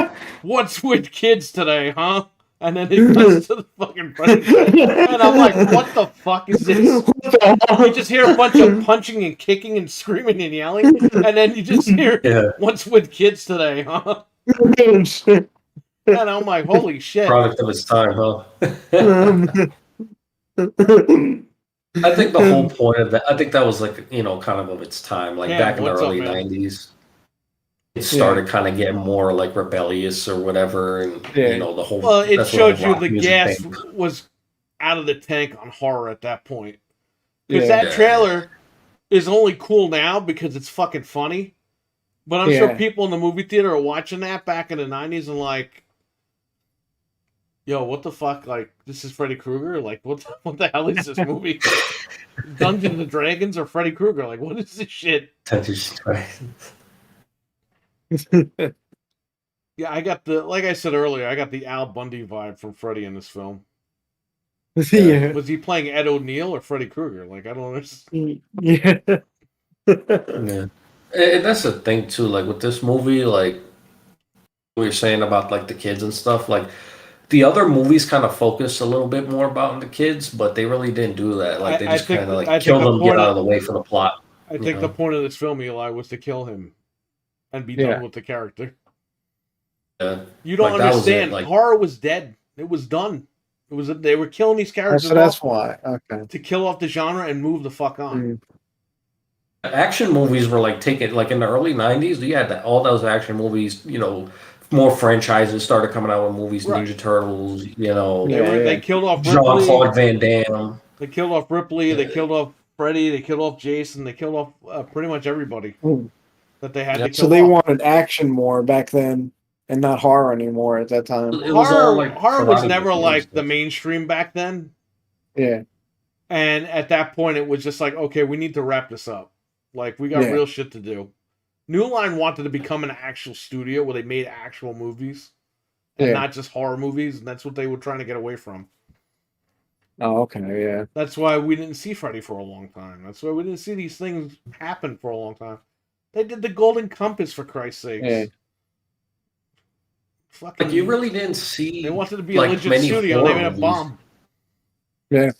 [SPEAKER 3] "What's with kids today, huh?" And then it cuts to the fucking Freddy shit. And I'm like, what the fuck is this? You just hear a bunch of punching and kicking and screaming and yelling, and then you just hear,
[SPEAKER 2] Yeah.
[SPEAKER 3] "What's with kids today, huh?" And I'm like, holy shit.
[SPEAKER 2] Product of its time, huh? I think the whole point of that, I think that was like, kind of its time. Like
[SPEAKER 3] Yeah,
[SPEAKER 2] back in the
[SPEAKER 3] what's up,
[SPEAKER 2] early
[SPEAKER 3] man?
[SPEAKER 2] 90s, it started kind of getting more like rebellious or whatever. And, the whole.
[SPEAKER 3] Well, it
[SPEAKER 2] that's where
[SPEAKER 3] showed you
[SPEAKER 2] rock
[SPEAKER 3] the
[SPEAKER 2] music
[SPEAKER 3] gas
[SPEAKER 2] came.
[SPEAKER 3] was out of the tank on horror at that point. Because
[SPEAKER 1] Yeah.
[SPEAKER 3] that trailer is only cool now because it's fucking funny. But I'm sure people in the movie theater are watching that back in the 90s and like, yo, what the fuck? Like, this is Freddy Krueger? Like, what the hell is this movie? Dungeons and Dragons or Freddy Krueger? Like, what is this shit? Yeah, I got like I said earlier, I got the Al Bundy vibe from Freddy in this film.
[SPEAKER 1] Yeah.
[SPEAKER 3] Was he playing Ed O'Neill or Freddy Krueger? Like, I don't know.
[SPEAKER 1] Yeah.
[SPEAKER 2] Yeah. And that's the thing too, like with this movie, like we were saying about like the kids and stuff, like the other movies kind of focus a little bit more about the kids, but they really didn't do that. Like they just kind of like kill them, get out of the way for the plot.
[SPEAKER 3] I think the point of this film, Eli, was to kill him and be done with the character.
[SPEAKER 2] Yeah.
[SPEAKER 3] You don't
[SPEAKER 2] Like, that was it,
[SPEAKER 3] understand.
[SPEAKER 2] like-
[SPEAKER 3] Horror was dead. It was done. They were killing these characters
[SPEAKER 1] So that's
[SPEAKER 3] off
[SPEAKER 1] why. Okay.
[SPEAKER 3] to kill off the genre and move the fuck on.
[SPEAKER 1] Mm.
[SPEAKER 2] Action movies were like taken like in the early 90s. You had all those action movies, more franchises started coming out with movies,
[SPEAKER 3] Right.
[SPEAKER 2] Ninja Turtles,
[SPEAKER 3] They killed off
[SPEAKER 2] Jean
[SPEAKER 3] Ripley.
[SPEAKER 2] Claude Van Damme.
[SPEAKER 3] They killed off Ripley. They killed off Freddy. They killed off Jason. They killed off pretty much everybody that they had to kill
[SPEAKER 1] So they
[SPEAKER 3] off.
[SPEAKER 1] wanted action more back then, and not horror anymore at that time.
[SPEAKER 2] It was all like
[SPEAKER 3] horror was
[SPEAKER 2] karate
[SPEAKER 3] never
[SPEAKER 2] movies
[SPEAKER 3] like
[SPEAKER 2] and
[SPEAKER 3] the
[SPEAKER 2] stuff.
[SPEAKER 3] mainstream back then.
[SPEAKER 1] Yeah.
[SPEAKER 3] And at that point, it was just like, okay, we need to wrap this up. Like, we got
[SPEAKER 1] Yeah.
[SPEAKER 3] real shit to do. New Line wanted to become an actual studio where they made actual movies and
[SPEAKER 1] Yeah.
[SPEAKER 3] not just horror movies, and that's what they were trying to get away from.
[SPEAKER 1] Oh, okay, yeah.
[SPEAKER 3] That's why we didn't see Freddy for a long time. That's why we didn't see these things happen for a long time. They did the Golden Compass, for Christ's sakes.
[SPEAKER 1] Yeah.
[SPEAKER 3] Fucking,
[SPEAKER 2] Like, you really didn't see
[SPEAKER 3] they wanted to be
[SPEAKER 2] like
[SPEAKER 3] a legit
[SPEAKER 2] many
[SPEAKER 3] studio, and they
[SPEAKER 2] horror
[SPEAKER 3] made a
[SPEAKER 2] movies.
[SPEAKER 3] bomb.
[SPEAKER 1] Yeah.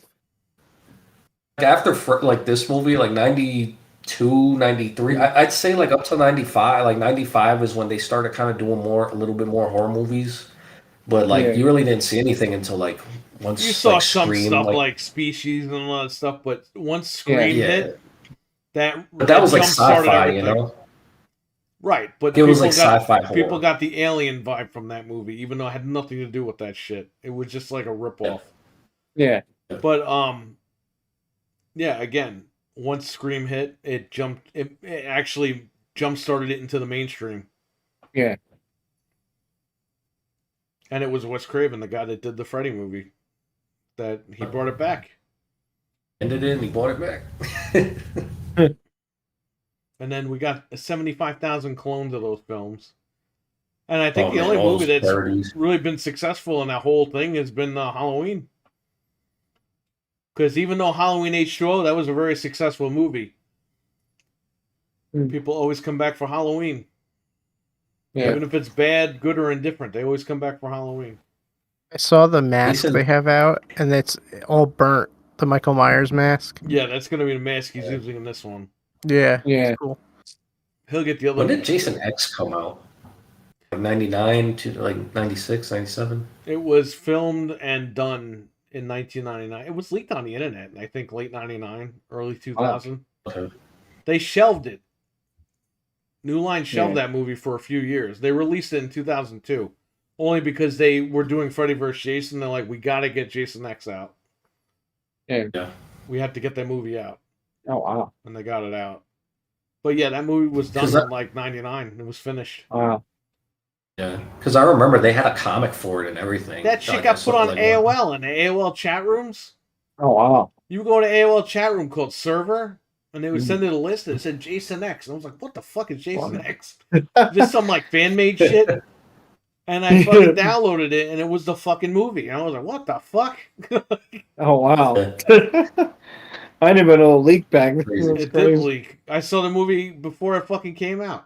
[SPEAKER 2] Like, after like this movie, like 92, 93, I'd say like up to 95. Like 95 is when they started kind of doing a little bit more horror movies. But like
[SPEAKER 1] Yeah.
[SPEAKER 2] you really didn't see anything until like once
[SPEAKER 3] You saw
[SPEAKER 2] like
[SPEAKER 3] some
[SPEAKER 2] Scream,
[SPEAKER 3] stuff
[SPEAKER 2] like,
[SPEAKER 3] like Species and all that stuff, but once Scream
[SPEAKER 2] yeah.
[SPEAKER 3] hit,
[SPEAKER 2] But that was like
[SPEAKER 3] jump-started
[SPEAKER 2] sci-fi,
[SPEAKER 3] everything.
[SPEAKER 2] you know.
[SPEAKER 3] Right, but
[SPEAKER 2] It was like
[SPEAKER 3] got,
[SPEAKER 2] sci-fi horror.
[SPEAKER 3] people got the Alien vibe from that movie, even though it had nothing to do with that shit. It was just like a ripoff.
[SPEAKER 1] Yeah.
[SPEAKER 3] But yeah, again, once Scream hit, it actually jump started it into the mainstream.
[SPEAKER 1] Yeah.
[SPEAKER 3] And it was Wes Craven, the guy that did the Freddy movie, that he brought it back.
[SPEAKER 2] Ended it and he bought it back.
[SPEAKER 3] And then we got 75,000 clones of those films. And I think
[SPEAKER 2] Oh,
[SPEAKER 3] the
[SPEAKER 2] man,
[SPEAKER 3] only
[SPEAKER 2] all
[SPEAKER 3] movie
[SPEAKER 2] those
[SPEAKER 3] that's
[SPEAKER 2] parodies.
[SPEAKER 3] really been successful in that whole thing has been Halloween. Because even though Halloween H2O, that was a very successful movie. People always come back for Halloween.
[SPEAKER 1] Yeah.
[SPEAKER 3] Even if it's bad, good, or indifferent, they always come back for Halloween.
[SPEAKER 4] I saw the mask
[SPEAKER 2] said-
[SPEAKER 4] they have out, and it's all burnt. The Michael Myers mask.
[SPEAKER 3] Yeah, that's going to be the mask he's using in this one.
[SPEAKER 4] Yeah.
[SPEAKER 1] Yeah.
[SPEAKER 4] It's cool.
[SPEAKER 3] He'll get the other
[SPEAKER 2] When did Jason X come out? Like 99 to like 96, 97?
[SPEAKER 3] It was filmed and done in 1999. It was leaked on the internet, I think late 99, early 2000.
[SPEAKER 2] Okay.
[SPEAKER 3] They shelved it. New Line shelved
[SPEAKER 1] Yeah.
[SPEAKER 3] that movie for a few years. They released it in 2002. Only because they were doing Freddy vs. Jason. They're like, we got to get Jason X out.
[SPEAKER 2] Yeah.
[SPEAKER 3] We have to get that movie out.
[SPEAKER 1] Oh, wow.
[SPEAKER 3] And they got it out. But yeah, that movie was done in like 99. It was finished.
[SPEAKER 1] Wow.
[SPEAKER 2] Yeah. Because I remember they had a comic for it and everything.
[SPEAKER 3] That shit
[SPEAKER 2] Like,
[SPEAKER 3] got
[SPEAKER 2] I
[SPEAKER 3] put
[SPEAKER 2] saw,
[SPEAKER 3] on
[SPEAKER 2] like,
[SPEAKER 3] AOL in the AOL chat rooms.
[SPEAKER 1] Oh, wow.
[SPEAKER 3] You go to AOL chat room called Server, and they would send it a list that said Jason X. And I was like, what the fuck is Jason
[SPEAKER 1] What?
[SPEAKER 3] X? Just some like fan made shit. And I fucking downloaded it, and it was the fucking movie. And I was like, what the fuck?
[SPEAKER 1] Oh, wow.
[SPEAKER 2] Yeah.
[SPEAKER 1] I didn't even know it leaked back then.
[SPEAKER 2] Crazy.
[SPEAKER 1] That's
[SPEAKER 3] It did
[SPEAKER 1] crazy.
[SPEAKER 3] leak. I saw the movie before it fucking came out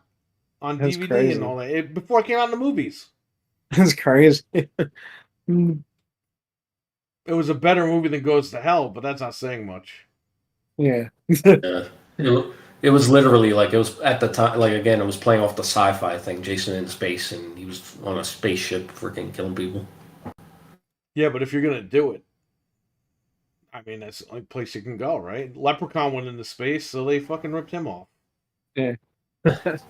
[SPEAKER 3] on
[SPEAKER 1] That's
[SPEAKER 3] DVD
[SPEAKER 1] crazy.
[SPEAKER 3] and all that. Before it came out in the movies.
[SPEAKER 1] That's crazy. Mm,
[SPEAKER 3] It was a better movie than Goes to Hell, but that's not saying much.
[SPEAKER 1] yeah.
[SPEAKER 2] Yeah. It was literally like it was at the time. Like again, it was playing off the sci-fi thing. Jason in space, and he was on a spaceship, freaking killing people.
[SPEAKER 3] Yeah, but if you're gonna do it, I mean that's the only place you can go, right? Leprechaun went into space, so they fucking ripped him off.
[SPEAKER 1] Yeah.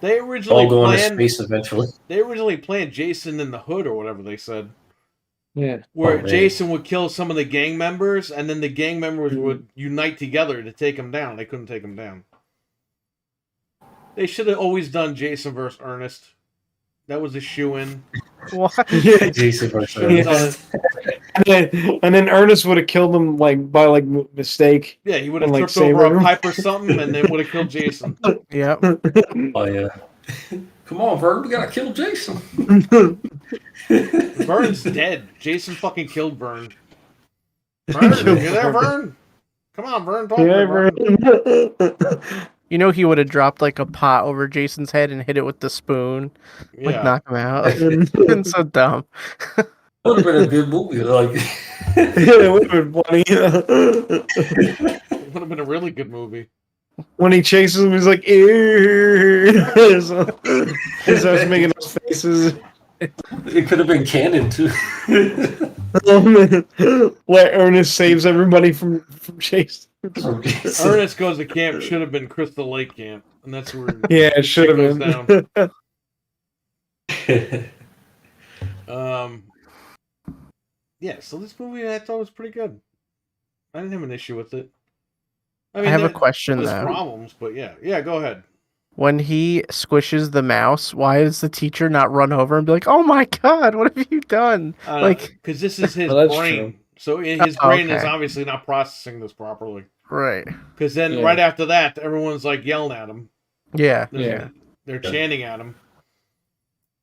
[SPEAKER 3] They originally
[SPEAKER 2] All going to
[SPEAKER 3] planned.
[SPEAKER 2] space eventually.
[SPEAKER 3] They originally planned Jason in the Hood or whatever they said,
[SPEAKER 1] Yeah.
[SPEAKER 3] where
[SPEAKER 2] Oh, man.
[SPEAKER 3] Jason would kill some of the gang members, and then the gang members
[SPEAKER 1] Mhm.
[SPEAKER 3] would unite together to take him down. They couldn't take him down. They should have always done Jason versus Ernest. That was a shoe-in.
[SPEAKER 4] What?
[SPEAKER 1] Yeah.
[SPEAKER 2] Jason versus
[SPEAKER 3] Should've
[SPEAKER 2] Ernest.
[SPEAKER 3] done it.
[SPEAKER 1] And then Ernest would have killed him like by like mistake.
[SPEAKER 3] Yeah, he would have
[SPEAKER 1] And, like,
[SPEAKER 3] tripped
[SPEAKER 1] save
[SPEAKER 3] over a
[SPEAKER 1] him.
[SPEAKER 3] pipe or something, and then would have killed Jason.
[SPEAKER 4] Yep.
[SPEAKER 2] Oh yeah. Come on, Vern, we gotta kill Jason.
[SPEAKER 3] Vern's dead. Jason fucking killed Vern. Vern, you there, Vern? Come on, Vern, talk to me,
[SPEAKER 1] Yeah,
[SPEAKER 3] Vern.
[SPEAKER 1] bro.
[SPEAKER 4] You know he would have dropped like a pot over Jason's head and hit it with the spoon, like
[SPEAKER 3] Yeah.
[SPEAKER 4] knock him out. It's so dumb.
[SPEAKER 2] Would have been a good movie. Like,
[SPEAKER 1] It would have been funny.
[SPEAKER 3] It would have been a really good movie.
[SPEAKER 1] When he chases him, he's like, "Ew." So, he starts making those faces.
[SPEAKER 2] it could have been canon too.
[SPEAKER 1] Where Ernest saves everybody from Chase.
[SPEAKER 2] From Jason.
[SPEAKER 3] Ernest Goes to Camp should have been Crystal Lake Camp, and that's where
[SPEAKER 1] Yeah, it should have
[SPEAKER 3] goes
[SPEAKER 1] been.
[SPEAKER 3] Yeah, so this movie I thought was pretty good. I didn't have an issue with it.
[SPEAKER 4] I have a
[SPEAKER 3] there
[SPEAKER 4] question
[SPEAKER 3] was
[SPEAKER 4] though.
[SPEAKER 3] problems, but yeah, go ahead.
[SPEAKER 4] When he squishes the mouse, why does the teacher not run over and be like, "Oh my god, what have you done?" Like,
[SPEAKER 3] Because this is his
[SPEAKER 1] Well, that's
[SPEAKER 3] brain,
[SPEAKER 1] true.
[SPEAKER 3] so his
[SPEAKER 4] Oh,
[SPEAKER 3] brain is
[SPEAKER 4] okay.
[SPEAKER 3] obviously not processing this properly.
[SPEAKER 4] Right.
[SPEAKER 3] Because then
[SPEAKER 1] Yeah.
[SPEAKER 3] right after that, everyone's like yelling at him.
[SPEAKER 4] Yeah.
[SPEAKER 1] Yeah.
[SPEAKER 3] They're chanting at him.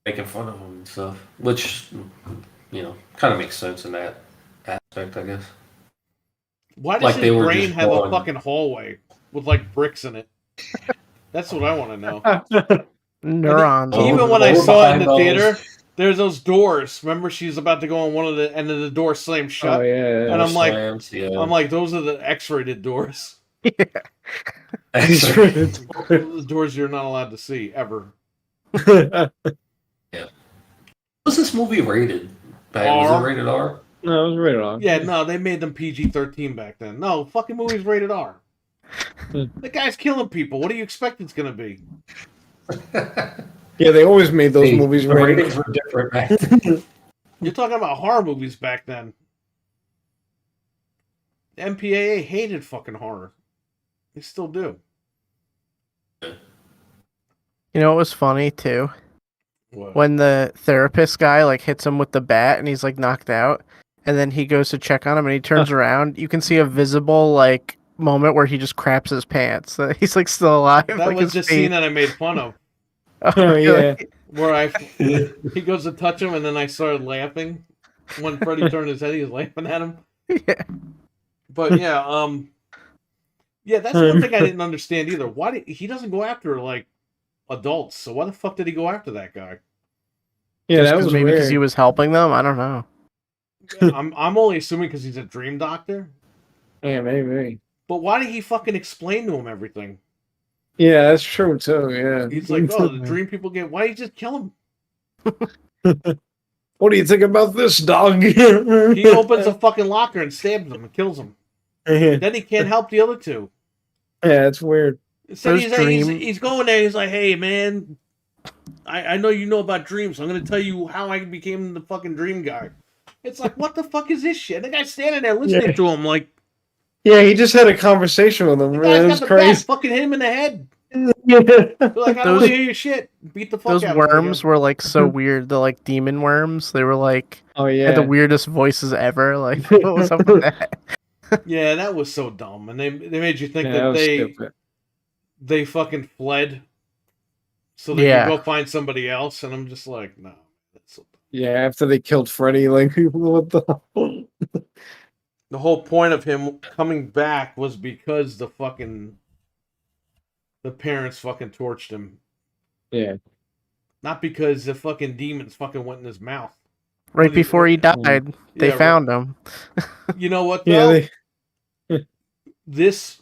[SPEAKER 2] Making fun of him and stuff, which kind of makes sense in that aspect, I guess.
[SPEAKER 3] Why does
[SPEAKER 2] Like they
[SPEAKER 3] his
[SPEAKER 2] were
[SPEAKER 3] brain
[SPEAKER 2] just
[SPEAKER 3] have a
[SPEAKER 2] drawing-
[SPEAKER 3] fucking hallway with like bricks in it? That's what I want to know.
[SPEAKER 4] Neurons.
[SPEAKER 2] Oh,
[SPEAKER 3] Even when I
[SPEAKER 2] we're
[SPEAKER 3] saw it in the
[SPEAKER 2] behind
[SPEAKER 3] theater,
[SPEAKER 2] those.
[SPEAKER 3] there's those doors. Remember, she's about to go on one of the, and then the door slams shut.
[SPEAKER 1] Oh yeah.
[SPEAKER 3] And I'm like-
[SPEAKER 2] slams, yeah.
[SPEAKER 3] I'm like, those are the X-rated doors.
[SPEAKER 4] Yeah.
[SPEAKER 3] The doors you're not allowed to see ever.
[SPEAKER 2] Was this movie rated? Was
[SPEAKER 3] R.
[SPEAKER 2] it rated R?
[SPEAKER 1] No, it was rated R.
[SPEAKER 3] Yeah, no, they made them PG-13 back then. No, fucking movie's rated R. The guy's killing people. What do you expect it's gonna be?
[SPEAKER 1] Yeah, they always made those movies
[SPEAKER 2] the
[SPEAKER 1] rated.
[SPEAKER 2] ratings were different back then.
[SPEAKER 3] You're talking about horror movies back then. The MPAA hated fucking horror. They still do.
[SPEAKER 4] You know what was funny too?
[SPEAKER 3] What?
[SPEAKER 4] When the therapist guy like hits him with the bat and he's like knocked out, and then he goes to check on him and he turns around, you can see a visible like moment where he just craps his pants. That he's like still alive.
[SPEAKER 3] That
[SPEAKER 4] like,
[SPEAKER 3] was
[SPEAKER 4] his
[SPEAKER 3] the scene
[SPEAKER 4] face-
[SPEAKER 3] that I made fun of.
[SPEAKER 1] Oh yeah.
[SPEAKER 3] Where he goes to touch him and then I started laughing. When Freddy turned his head, he was laughing at him.
[SPEAKER 4] Yeah.
[SPEAKER 3] But yeah, that's one thing I didn't understand either. Why did he doesn't go after like adults? So why the fuck did he go after that guy?
[SPEAKER 1] Yeah,
[SPEAKER 4] Just
[SPEAKER 1] that
[SPEAKER 4] 'cause
[SPEAKER 1] was
[SPEAKER 4] maybe because
[SPEAKER 1] weird.
[SPEAKER 4] he was helping them. I don't know.
[SPEAKER 3] I'm only assuming because he's a dream doctor.
[SPEAKER 1] Yeah, maybe.
[SPEAKER 3] But why did he fucking explain to him everything?
[SPEAKER 1] Yeah, that's true too. Yeah.
[SPEAKER 3] He's like, oh, the dream people get. Why did he just kill him?
[SPEAKER 1] What do you think about this, dog?
[SPEAKER 3] He opens a fucking locker and stabs him and kills him.
[SPEAKER 1] Yeah,
[SPEAKER 3] Then he can't help the other two.
[SPEAKER 1] it's weird.
[SPEAKER 3] So
[SPEAKER 4] Those
[SPEAKER 3] he's
[SPEAKER 4] dream-
[SPEAKER 3] he's going there. He's like, hey man, I know you know about dreams. So I'm gonna tell you how I became the fucking dream guy. It's like, what the fuck is this shit? And the guy's standing there listening
[SPEAKER 1] Yeah.
[SPEAKER 3] to him like,
[SPEAKER 1] Yeah, he just had a conversation with him.
[SPEAKER 3] the
[SPEAKER 1] Man.
[SPEAKER 3] guy's
[SPEAKER 1] It
[SPEAKER 3] got
[SPEAKER 1] was
[SPEAKER 3] the
[SPEAKER 1] crazy.
[SPEAKER 3] bat, fucking hit him in the head.
[SPEAKER 1] Yeah.
[SPEAKER 3] They're like, I don't
[SPEAKER 4] Those-
[SPEAKER 3] want to hear your shit. Beat the fuck
[SPEAKER 4] Those
[SPEAKER 3] out
[SPEAKER 4] worms
[SPEAKER 3] of him.
[SPEAKER 4] were like so weird. The like demon worms. They were like
[SPEAKER 1] Oh
[SPEAKER 4] had
[SPEAKER 1] yeah.
[SPEAKER 4] the weirdest voices ever. Like what was up with that?
[SPEAKER 3] Yeah, that was so dumb. And they made you think
[SPEAKER 1] Yeah,
[SPEAKER 3] that
[SPEAKER 1] was
[SPEAKER 3] they
[SPEAKER 1] stupid.
[SPEAKER 3] they fucking fled so they
[SPEAKER 4] Yeah.
[SPEAKER 3] could go find somebody else. And I'm just like, no. That's so dumb.
[SPEAKER 1] Yeah, after they killed Freddy, like what the?
[SPEAKER 3] The whole point of him coming back was because the parents fucking torched him.
[SPEAKER 1] Yeah.
[SPEAKER 3] Not because the fucking demons fucking went in his mouth.
[SPEAKER 4] Right
[SPEAKER 3] Well,
[SPEAKER 4] before he died, they
[SPEAKER 3] Yeah,
[SPEAKER 4] found him.
[SPEAKER 3] You know what
[SPEAKER 1] Yeah.
[SPEAKER 3] though?
[SPEAKER 1] They,
[SPEAKER 3] This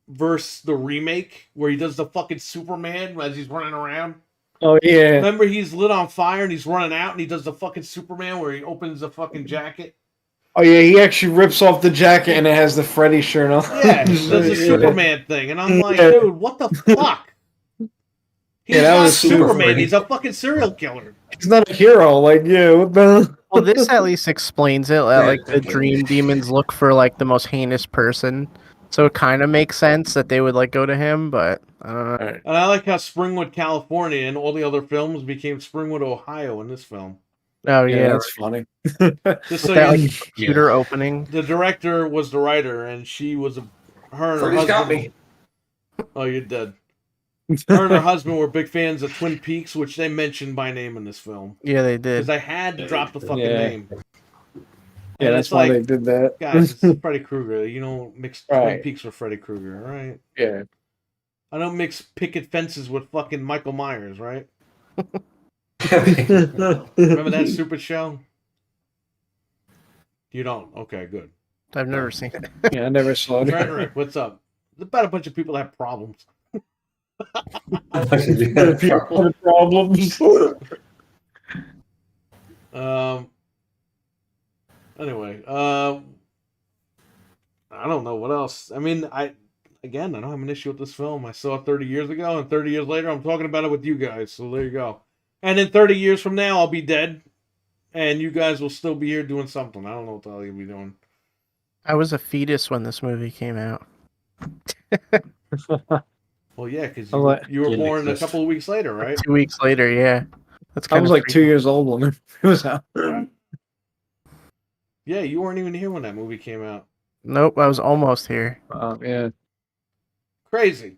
[SPEAKER 3] versus the remake where he does the fucking Superman as he's running around.
[SPEAKER 1] oh yeah.
[SPEAKER 3] Remember he's lit on fire and he's running out and he does the fucking Superman where he opens the fucking jacket.
[SPEAKER 1] Oh yeah. He actually rips off the jacket and it has the Freddy shirt on.
[SPEAKER 3] Yeah, he does the
[SPEAKER 1] Yeah.
[SPEAKER 3] Superman thing. And I'm like,
[SPEAKER 1] Yeah.
[SPEAKER 3] dude, what the fuck? He's
[SPEAKER 1] Yeah, that
[SPEAKER 3] not
[SPEAKER 1] was super
[SPEAKER 3] Superman,
[SPEAKER 2] funny.
[SPEAKER 3] he's a fucking serial killer.
[SPEAKER 1] He's not a hero. Like yeah. What the?
[SPEAKER 4] Well, this at least explains it.
[SPEAKER 2] Right.
[SPEAKER 4] Like the dream demons look for like the most heinous person, so it kind of makes sense that they would like go to him. But I don't know.
[SPEAKER 3] And I like how Springwood, California and all the other films became Springwood, Ohio in this film.
[SPEAKER 4] Oh
[SPEAKER 1] Yeah,
[SPEAKER 4] yeah,
[SPEAKER 1] that's funny.
[SPEAKER 3] Just so
[SPEAKER 4] that
[SPEAKER 3] you,
[SPEAKER 4] like computer opening.
[SPEAKER 3] the director was the writer and she was her and her
[SPEAKER 2] Freddy's got
[SPEAKER 3] husband.
[SPEAKER 2] me.
[SPEAKER 3] Oh, you're dead. Her and her husband were big fans of Twin Peaks, which they mentioned by name in this film.
[SPEAKER 4] Yeah, they
[SPEAKER 3] Because
[SPEAKER 4] did.
[SPEAKER 3] I had to drop the fucking
[SPEAKER 1] Yeah.
[SPEAKER 3] name.
[SPEAKER 1] Yeah,
[SPEAKER 3] And
[SPEAKER 1] that's
[SPEAKER 3] it's
[SPEAKER 1] why
[SPEAKER 3] like,
[SPEAKER 1] they did that.
[SPEAKER 3] guys, it's Freddy Krueger. You don't mix Twin
[SPEAKER 1] Right.
[SPEAKER 3] Peaks with Freddy Krueger, right?
[SPEAKER 1] Yeah.
[SPEAKER 3] I don't mix picket fences with fucking Michael Myers, right?
[SPEAKER 1] Remember
[SPEAKER 3] Remember that stupid show? You don't? Okay, good.
[SPEAKER 4] I've never seen it.
[SPEAKER 1] Yeah, I never saw it.
[SPEAKER 3] Frederick, what's up? There's about a bunch of people that have problems.
[SPEAKER 1] People have problems.
[SPEAKER 3] Anyway, I don't know what else. I mean, I don't have an issue with this film. I saw it 30 years ago, and 30 years later, I'm talking about it with you guys. So there you go. And in 30 years from now, I'll be dead, and you guys will still be here doing something. I don't know what the hell you'll be doing.
[SPEAKER 4] I was a fetus when this movie came out.
[SPEAKER 3] Well, yeah, because
[SPEAKER 1] I'm like-
[SPEAKER 3] you were
[SPEAKER 2] Didn't
[SPEAKER 3] born a
[SPEAKER 2] exist.
[SPEAKER 3] couple of weeks later, right?
[SPEAKER 4] 2 weeks later, yeah. That's
[SPEAKER 1] I
[SPEAKER 4] kind
[SPEAKER 1] was
[SPEAKER 4] of
[SPEAKER 1] like 2 years old when it was out.
[SPEAKER 3] Yeah, you weren't even here when that movie came out.
[SPEAKER 4] Nope, I was almost here.
[SPEAKER 1] Yeah.
[SPEAKER 3] Crazy.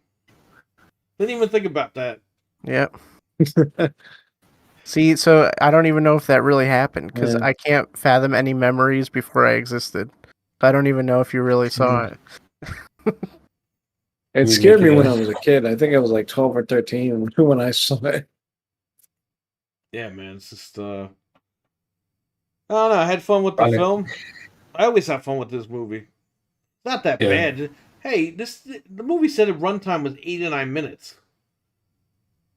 [SPEAKER 3] Didn't even think about that.
[SPEAKER 4] Yep. See, so I don't even know if that really happened because
[SPEAKER 1] Yeah.
[SPEAKER 4] I can't fathom any memories before I existed. I don't even know if you really saw it.
[SPEAKER 1] It
[SPEAKER 2] You
[SPEAKER 1] scared me
[SPEAKER 2] making
[SPEAKER 1] when
[SPEAKER 2] a-
[SPEAKER 1] I was a kid. I think I was like 12 or 13 when I saw it.
[SPEAKER 3] Yeah, man. It's just I don't know. I had fun with the
[SPEAKER 2] Right.
[SPEAKER 3] film. I always have fun with this movie. It's not that
[SPEAKER 2] Yeah.
[SPEAKER 3] bad. Hey, the movie said the runtime was 8 to 9 minutes.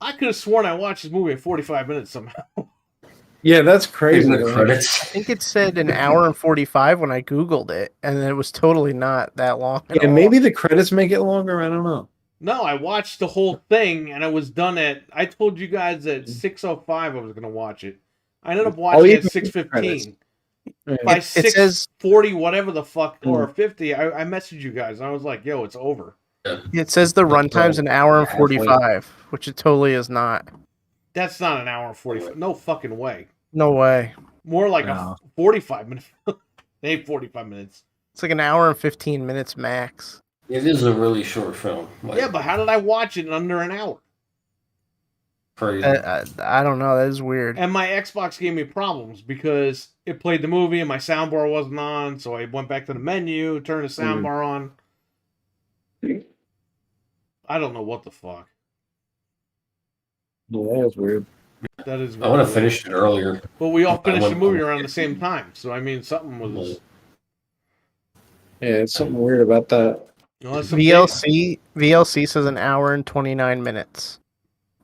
[SPEAKER 3] I could have sworn I watched this movie in 45 minutes somehow.
[SPEAKER 1] Yeah, that's
[SPEAKER 2] In
[SPEAKER 1] crazy.
[SPEAKER 2] the
[SPEAKER 1] Like,
[SPEAKER 4] I
[SPEAKER 2] credits.
[SPEAKER 4] think it said an hour and 45 when I Googled it, and it was totally not that long at
[SPEAKER 1] yeah,
[SPEAKER 4] all.
[SPEAKER 1] maybe the credits make it longer. I don't know.
[SPEAKER 3] No, I watched the whole thing and I was done at. I told you guys at 6:05 I was gonna watch it. I ended up watching it
[SPEAKER 1] even
[SPEAKER 3] at 6:15.
[SPEAKER 1] Yeah.
[SPEAKER 3] By
[SPEAKER 4] It says
[SPEAKER 3] 6:40, whatever the fuck, or
[SPEAKER 1] Mm.
[SPEAKER 3] 50, I messaged you guys and I was like, "Yo, it's over."
[SPEAKER 4] it says the runtime's an hour and
[SPEAKER 2] Halfway.
[SPEAKER 4] 45, which it totally is not.
[SPEAKER 3] That's not an hour and 45. No fucking way.
[SPEAKER 4] No way.
[SPEAKER 3] More like
[SPEAKER 1] No.
[SPEAKER 3] a 45 minute. They ain't 45 minutes.
[SPEAKER 4] It's like an hour and 15 minutes max.
[SPEAKER 2] It is a really short film. Like,
[SPEAKER 3] Yeah, but how did I watch it in under an hour?
[SPEAKER 2] crazy.
[SPEAKER 4] I don't know. That is weird.
[SPEAKER 3] And my Xbox gave me problems because it played the movie and my soundbar wasn't on, so I went back to the menu, turned the soundbar on. I don't know what the fuck.
[SPEAKER 1] Yeah, that was weird.
[SPEAKER 3] That is.
[SPEAKER 2] I would have
[SPEAKER 3] weird.
[SPEAKER 2] finished it earlier.
[SPEAKER 3] But we all
[SPEAKER 2] I
[SPEAKER 3] finished the
[SPEAKER 2] went-
[SPEAKER 3] movie around the same time, so I mean, something was.
[SPEAKER 1] Yeah, it's something weird about that.
[SPEAKER 3] Unless some
[SPEAKER 4] VLC says an hour and 29 minutes.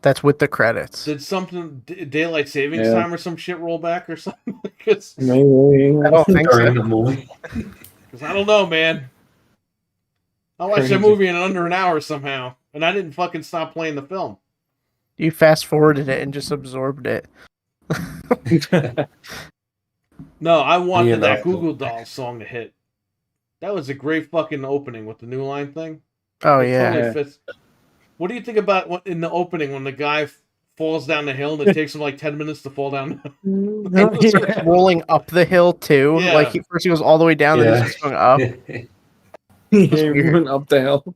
[SPEAKER 4] That's with the credits.
[SPEAKER 3] did something daylight savings
[SPEAKER 1] Yeah.
[SPEAKER 3] time or some shit roll back or something? Because
[SPEAKER 1] Maybe.
[SPEAKER 4] I don't think
[SPEAKER 2] During
[SPEAKER 4] so.
[SPEAKER 2] the movie.
[SPEAKER 3] I don't know, man. I watched
[SPEAKER 1] Crazy.
[SPEAKER 3] that movie in under an hour somehow, and I didn't fucking stop playing the film.
[SPEAKER 4] You fast forwarded it and just absorbed it.
[SPEAKER 3] No, I wanted
[SPEAKER 2] Yeah,
[SPEAKER 3] that
[SPEAKER 2] no.
[SPEAKER 3] Google Dolls song to hit. That was a great fucking opening with the New Line thing.
[SPEAKER 4] Oh,
[SPEAKER 3] It
[SPEAKER 4] yeah.
[SPEAKER 3] totally fits. What do you think about in the opening when the guy falls down the hill and it takes him like 10 minutes to fall down?
[SPEAKER 4] And he starts rolling up the hill, too.
[SPEAKER 3] Yeah.
[SPEAKER 4] Like, first he goes all the way down, then
[SPEAKER 2] Yeah.
[SPEAKER 4] he's just going up.
[SPEAKER 1] He
[SPEAKER 4] weird.
[SPEAKER 1] went up the hill.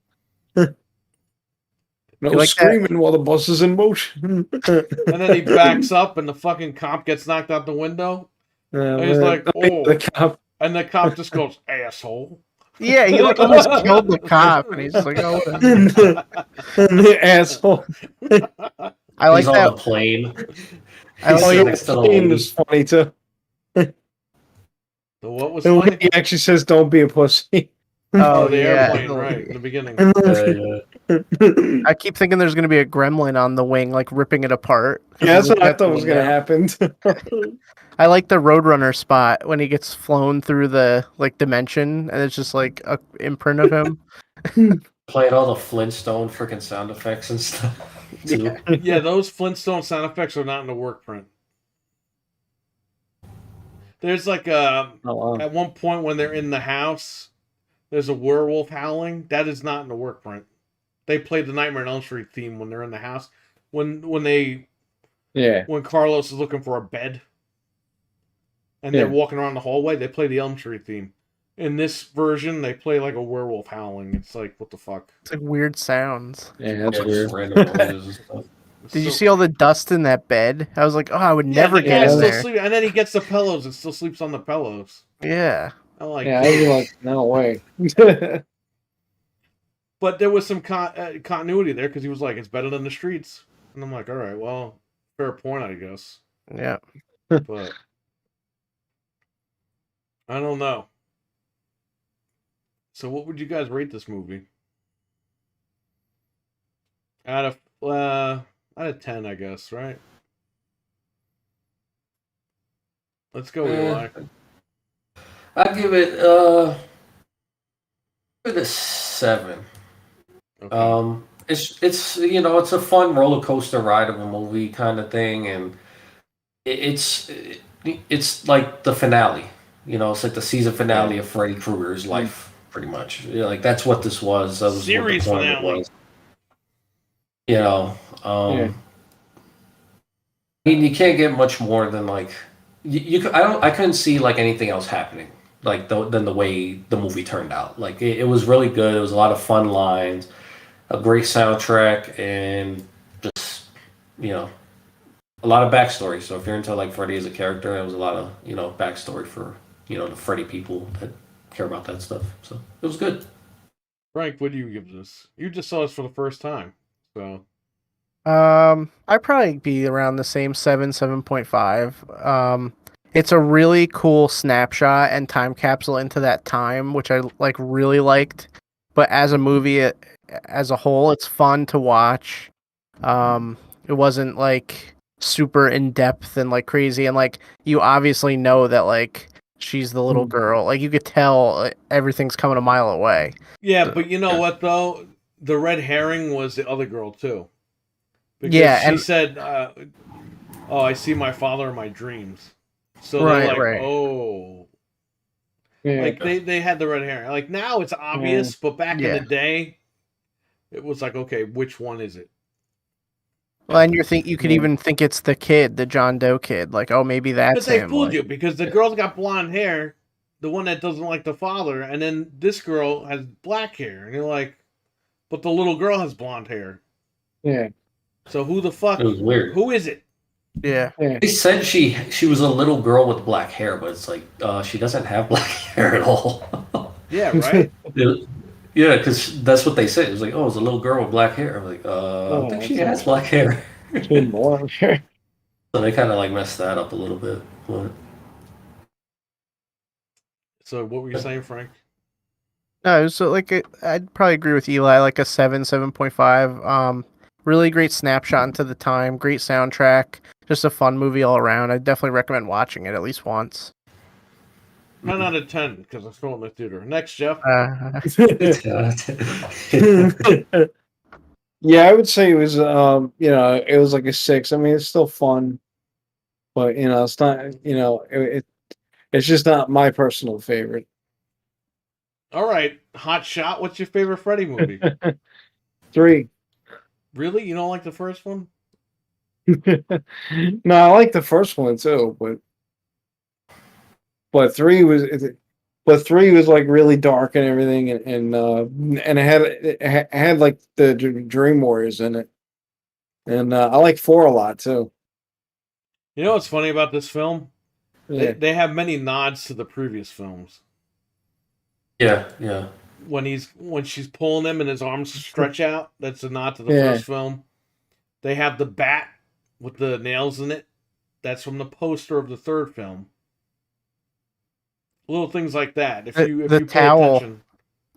[SPEAKER 1] No
[SPEAKER 4] You like that?
[SPEAKER 1] screaming while the bus is in motion.
[SPEAKER 3] And then he backs up and the fucking cop gets knocked out the window.
[SPEAKER 1] And
[SPEAKER 3] he's like, oh.
[SPEAKER 1] the cop.
[SPEAKER 3] And the cop just goes, asshole.
[SPEAKER 4] Yeah, he like almost killed the cop, and he's just like, oh.
[SPEAKER 1] The asshole.
[SPEAKER 4] I like
[SPEAKER 2] He's on
[SPEAKER 4] that.
[SPEAKER 2] the plane.
[SPEAKER 4] I
[SPEAKER 2] He's
[SPEAKER 4] like
[SPEAKER 1] Oh,
[SPEAKER 2] next to the
[SPEAKER 1] the
[SPEAKER 2] lady.
[SPEAKER 1] is funny too.
[SPEAKER 3] The what was
[SPEAKER 1] And when
[SPEAKER 3] funny?
[SPEAKER 1] he actually says, "Don't be a pussy."
[SPEAKER 3] Oh, the
[SPEAKER 4] yeah.
[SPEAKER 3] airplane, right, in the beginning.
[SPEAKER 2] Yeah.
[SPEAKER 4] I keep thinking there's gonna be a gremlin on the wing, like ripping it apart.
[SPEAKER 1] Yeah, that's what I
[SPEAKER 4] That's
[SPEAKER 1] thought was gonna happen.
[SPEAKER 4] I like the Roadrunner spot when he gets flown through the like dimension, and it's just like a imprint of him.
[SPEAKER 2] Playing all the Flintstone freaking sound effects and stuff. Too.
[SPEAKER 3] Yeah, those Flintstone sound effects are not in the work print. There's like
[SPEAKER 1] Oh, wow.
[SPEAKER 3] at one point when they're in the house, there's a werewolf howling. That is not in the work print. They played the Nightmare on Elm Street theme when they're in the house. When
[SPEAKER 1] Yeah.
[SPEAKER 3] Carlos is looking for a bed and they're
[SPEAKER 1] Yeah.
[SPEAKER 3] walking around the hallway, they play the Elm Street theme. In this version, they play like a werewolf howling. It's like, what the fuck?
[SPEAKER 4] It's like weird sounds.
[SPEAKER 1] Yeah, that's
[SPEAKER 2] Yeah,
[SPEAKER 1] weird.
[SPEAKER 2] just random noises and stuff.
[SPEAKER 4] Did you see all the dust in that bed? I was like, oh, I would never
[SPEAKER 3] the
[SPEAKER 4] get
[SPEAKER 3] guy's
[SPEAKER 4] in
[SPEAKER 3] still
[SPEAKER 4] there.
[SPEAKER 3] sleeping, and then he gets the pillows and still sleeps on the pillows.
[SPEAKER 4] Yeah.
[SPEAKER 3] I'm like,
[SPEAKER 1] Yeah, I was like, no way.
[SPEAKER 3] but there was some continuity there because he was like, it's better than the streets, and I'm like, all right, well, fair point, I guess,
[SPEAKER 4] Yeah.
[SPEAKER 3] but I don't know. So, what would you guys rate this movie? Out of 10, I guess, right? Let's go, Eli.
[SPEAKER 2] I'd give it a 7.
[SPEAKER 3] Okay.
[SPEAKER 2] It's it's a fun roller coaster ride of a movie kind of thing, and it's like the finale. It's like the season finale of Freddy Krueger's life, pretty much. Like that's what this was. That was
[SPEAKER 3] Series
[SPEAKER 2] what the point
[SPEAKER 3] finale.
[SPEAKER 2] was. I mean, you can't get much more than like I couldn't see like anything else happening. like than the way the movie turned out. Like it was really good. It was a lot of fun lines, a great soundtrack, and just you know a lot of backstory. So if you're into like Freddy as a character, there was a lot of backstory for the Freddy people that care about that stuff. So it was good.
[SPEAKER 3] Frank, what do you give this? You just saw this for the first time, so
[SPEAKER 4] I'd probably be around the same 7.5. It's a really cool snapshot and time capsule into that time, which I like really liked. But as a movie, as a whole, it's fun to watch. It wasn't like super in depth and like crazy, and like you obviously know that like she's the little girl. Like you could tell everything's coming a mile away.
[SPEAKER 3] yeah. But you know what though, the red herring was the other girl too. Because
[SPEAKER 4] Yeah,
[SPEAKER 3] she
[SPEAKER 4] and
[SPEAKER 3] said, "Oh, I see my father in my dreams." So
[SPEAKER 4] Right,
[SPEAKER 3] they're like,
[SPEAKER 4] right.
[SPEAKER 3] "Oh."
[SPEAKER 1] Yeah.
[SPEAKER 3] Like they had the red herring. Like now it's obvious, but back in
[SPEAKER 4] Yeah.
[SPEAKER 3] the day, it was like, okay, which one is it?
[SPEAKER 4] well, and you could
[SPEAKER 1] Yeah.
[SPEAKER 4] even think it's the kid, the John Doe kid. Like, oh, maybe
[SPEAKER 3] But
[SPEAKER 4] that's
[SPEAKER 3] they
[SPEAKER 4] him.
[SPEAKER 3] fooled
[SPEAKER 4] Like,
[SPEAKER 3] you because the girl's got blonde hair, the one that doesn't like the father, and then this girl has black hair, and you're like, but the little girl has blonde hair.
[SPEAKER 1] Yeah.
[SPEAKER 3] So who the fuck?
[SPEAKER 2] It was weird.
[SPEAKER 3] Who is it?
[SPEAKER 4] yeah.
[SPEAKER 1] Yeah.
[SPEAKER 2] They said she was a little girl with black hair, but it's like she doesn't have black hair at all.
[SPEAKER 3] Yeah, right.
[SPEAKER 2] Yeah, because that's what they said. It was like, oh, it's a little girl with black hair. I'm like, I think she has black hair.
[SPEAKER 1] Good more.
[SPEAKER 2] So they kind of like messed that up a little bit. But
[SPEAKER 3] So what were you saying, Frank?
[SPEAKER 4] No, so like I'd probably agree with Eli, like a 7.5. Really great snapshot into the time, great soundtrack, just a fun movie all around. I'd definitely recommend watching it at least once.
[SPEAKER 3] 9 out of 10 because I saw it in the theater. Next, Jeff.
[SPEAKER 1] Yeah, I would say it was it was like a 6. I mean, it's still fun, but it's not it's just not my personal favorite.
[SPEAKER 3] All right, Hot Shot. What's your favorite Freddy movie?
[SPEAKER 1] 3.
[SPEAKER 3] Really? You don't like the first one?
[SPEAKER 1] No, I like the first one too, but 3 was like really dark and everything, and it had like the Dream Warriors in it, and I like 4 a lot too.
[SPEAKER 3] You know what's funny about this film?
[SPEAKER 1] Yeah,
[SPEAKER 3] They have many nods to the previous films.
[SPEAKER 2] yeah.
[SPEAKER 3] When she's pulling him and his arms stretch out, that's a nod to the
[SPEAKER 1] Yeah.
[SPEAKER 3] first film. They have the bat with the nails in it. That's from the poster of the third film. Little things like that. If
[SPEAKER 4] The-
[SPEAKER 3] you
[SPEAKER 4] the
[SPEAKER 3] pay
[SPEAKER 4] towel.
[SPEAKER 3] attention.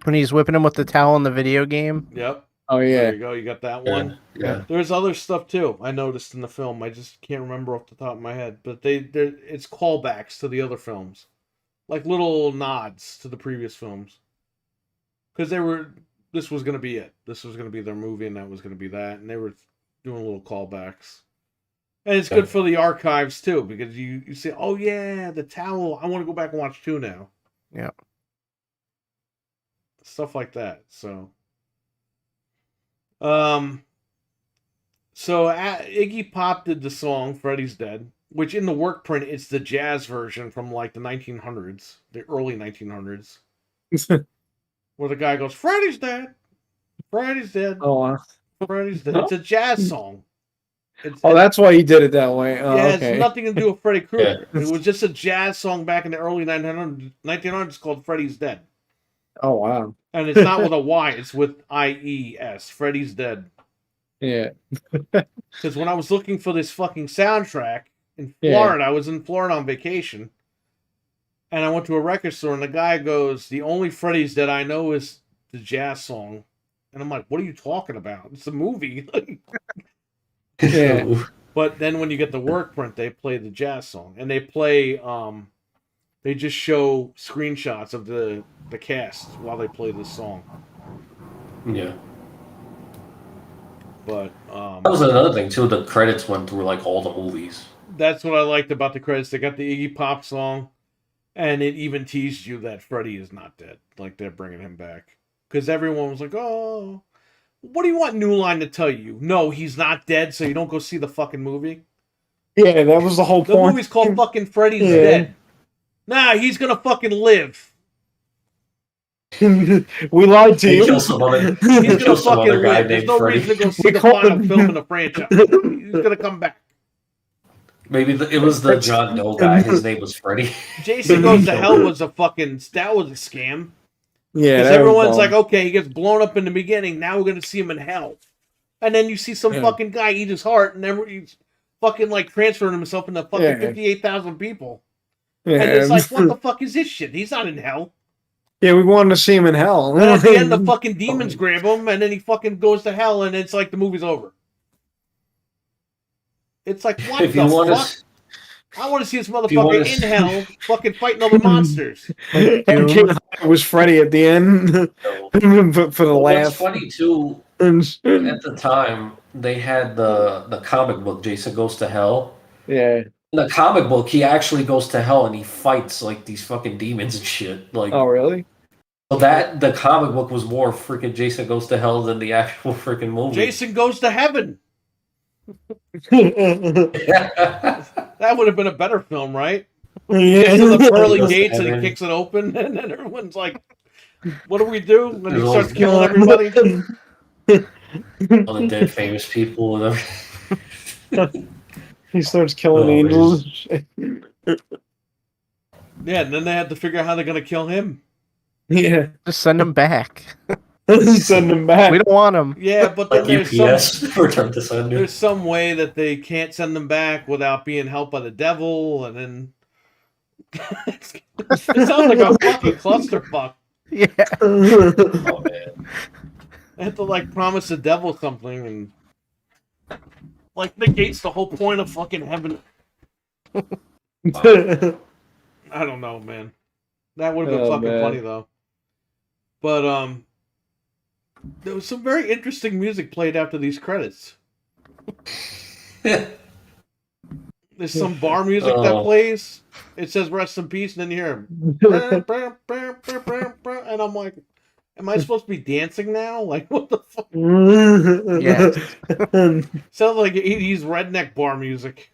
[SPEAKER 4] When he's whipping him with the towel in the video game.
[SPEAKER 3] Yep.
[SPEAKER 1] oh
[SPEAKER 3] There
[SPEAKER 1] yeah,
[SPEAKER 3] you go. You got that
[SPEAKER 2] Yeah,
[SPEAKER 3] one.
[SPEAKER 2] yeah.
[SPEAKER 3] There's other stuff too. I noticed in the film. I just can't remember off the top of my head. But it's callbacks to the other films, like little nods to the previous films, because This was gonna be it. This was gonna be their movie, and that was gonna be that, and they were doing little callbacks. And it's good for the archives too, because you say, oh yeah, the towel. I want to go back and watch 2 now.
[SPEAKER 4] Yeah.
[SPEAKER 3] Stuff like that. So. Iggy Pop did the song "Freddy's Dead," which in the work print it's the jazz version from like the 1900s, the early 1900s, where the guy goes, "Freddy's dead, Freddy's dead,
[SPEAKER 1] oh
[SPEAKER 3] Freddy's dead." It's a jazz song.
[SPEAKER 1] that's why you did it that way. Oh,
[SPEAKER 3] yeah,
[SPEAKER 1] okay.
[SPEAKER 3] it's nothing to do with Freddy Krueger. It was just a jazz song back in the early 1900s called "Freddy's Dead,"
[SPEAKER 1] Oh wow,
[SPEAKER 3] and it's not with a Y; it's with IES. Freddy's Dead.
[SPEAKER 1] yeah,
[SPEAKER 3] Because when I was looking for this fucking soundtrack in
[SPEAKER 1] Yeah.
[SPEAKER 3] Florida, I was in Florida on vacation, and I went to a record store, and the guy goes, "The only Freddy's that I know is the jazz song," and I'm like, "What are you talking about? It's a movie."
[SPEAKER 1] Yeah.
[SPEAKER 3] But then when you get the work print, they play the jazz song, and they play. They just show screenshots of the cast while they play this song.
[SPEAKER 2] Yeah.
[SPEAKER 3] But
[SPEAKER 2] That was another thing too. The credits went through like all the movies.
[SPEAKER 3] that's what I liked about the credits. They got the Iggy Pop song, and it even teased you that Freddy is not dead. Like they're bringing him back. Because everyone was like, oh, what do you want New Line to tell you? No, he's not dead, so you don't go see the fucking movie.
[SPEAKER 1] Yeah, that was the whole
[SPEAKER 3] The
[SPEAKER 1] point.
[SPEAKER 3] movie's called fucking Freddy's
[SPEAKER 1] Yeah.
[SPEAKER 3] Dead. Nah, he's gonna fucking live.
[SPEAKER 1] We lied to
[SPEAKER 2] He
[SPEAKER 1] you.
[SPEAKER 2] kills some other,
[SPEAKER 3] He's
[SPEAKER 2] he
[SPEAKER 3] gonna
[SPEAKER 2] kills some
[SPEAKER 3] fucking
[SPEAKER 2] other guy
[SPEAKER 3] live. There's
[SPEAKER 2] named
[SPEAKER 3] no
[SPEAKER 2] Freddy.
[SPEAKER 3] reason to go see
[SPEAKER 1] We
[SPEAKER 3] the
[SPEAKER 1] called
[SPEAKER 3] final
[SPEAKER 1] him-
[SPEAKER 3] film in the franchise. He's gonna come back.
[SPEAKER 2] Maybe it was the John Doe guy. His name was Freddy.
[SPEAKER 3] Jason Goes to Hell was a fucking that was a scam.
[SPEAKER 1] Yeah,
[SPEAKER 3] Because
[SPEAKER 1] that was
[SPEAKER 3] everyone's
[SPEAKER 1] dumb.
[SPEAKER 3] like, okay, he gets blown up in the beginning. Now we're gonna see him in hell, and then you see some
[SPEAKER 1] Yeah.
[SPEAKER 3] fucking guy eat his heart, and then he's fucking like transferring himself into fucking
[SPEAKER 1] Yeah.
[SPEAKER 3] 58,000 people.
[SPEAKER 1] yeah,
[SPEAKER 3] And it's like, what the fuck is this shit? He's not in hell.
[SPEAKER 1] yeah, we wanted to see him in hell.
[SPEAKER 3] And at the end, the fucking demons grab him, and then he fucking goes to hell, and it's like the movie's over. It's like, what
[SPEAKER 2] If
[SPEAKER 3] the
[SPEAKER 2] you want
[SPEAKER 3] fuck? I want to see this
[SPEAKER 2] you
[SPEAKER 3] motherfucker
[SPEAKER 2] wanna
[SPEAKER 3] in hell, fucking fighting other monsters.
[SPEAKER 1] And King High was Freddy at the end for the
[SPEAKER 2] What's
[SPEAKER 1] laugh.
[SPEAKER 2] funny too, at the time they had the comic book Jason Goes to Hell.
[SPEAKER 1] Yeah.
[SPEAKER 2] In the comic book, he actually goes to hell and he fights like these fucking demons and shit. Like,
[SPEAKER 1] Oh, really?
[SPEAKER 2] so that the comic book was more freaking Jason Goes to Hell than the actual freaking movie.
[SPEAKER 3] Jason Goes to Heaven.
[SPEAKER 2] Yeah.
[SPEAKER 3] That would have been a better film, right?
[SPEAKER 1] Yeah.
[SPEAKER 3] To the pearly
[SPEAKER 2] Goes to
[SPEAKER 3] gates, and he
[SPEAKER 2] Heaven.
[SPEAKER 3] kicks it open, and then everyone's like, "What do we do?" And he
[SPEAKER 2] There's
[SPEAKER 3] starts
[SPEAKER 2] all-
[SPEAKER 3] killing everybody.
[SPEAKER 2] All the dead famous people and everything.
[SPEAKER 1] He starts killing
[SPEAKER 2] Oh,
[SPEAKER 1] angels.
[SPEAKER 3] Yeah, and then they have to figure out how they're gonna kill him.
[SPEAKER 1] Yeah.
[SPEAKER 4] Just send him back.
[SPEAKER 1] Send him back.
[SPEAKER 4] We don't want him.
[SPEAKER 3] Yeah, but then
[SPEAKER 2] Like UPS, return to sender.
[SPEAKER 3] there's some way that they can't send them back without being helped by the devil, and then it sounds like a fucking clusterfuck.
[SPEAKER 4] Yeah.
[SPEAKER 2] Oh man.
[SPEAKER 3] They have to like promise the devil something, and like negates the whole point of fucking heaven. I don't know, man. That would have been
[SPEAKER 1] Oh,
[SPEAKER 3] fucking
[SPEAKER 1] man.
[SPEAKER 3] funny though. But there was some very interesting music played after these credits. There's some bar music that
[SPEAKER 2] Oh.
[SPEAKER 3] plays. It says "Rest in Peace," and then you hear, "Brr, brr, brr, brr, brr, brr," and I'm like, "Am I supposed to be dancing now? Like, what the fuck?"
[SPEAKER 4] Yeah.
[SPEAKER 3] Sounds like 80s redneck bar music.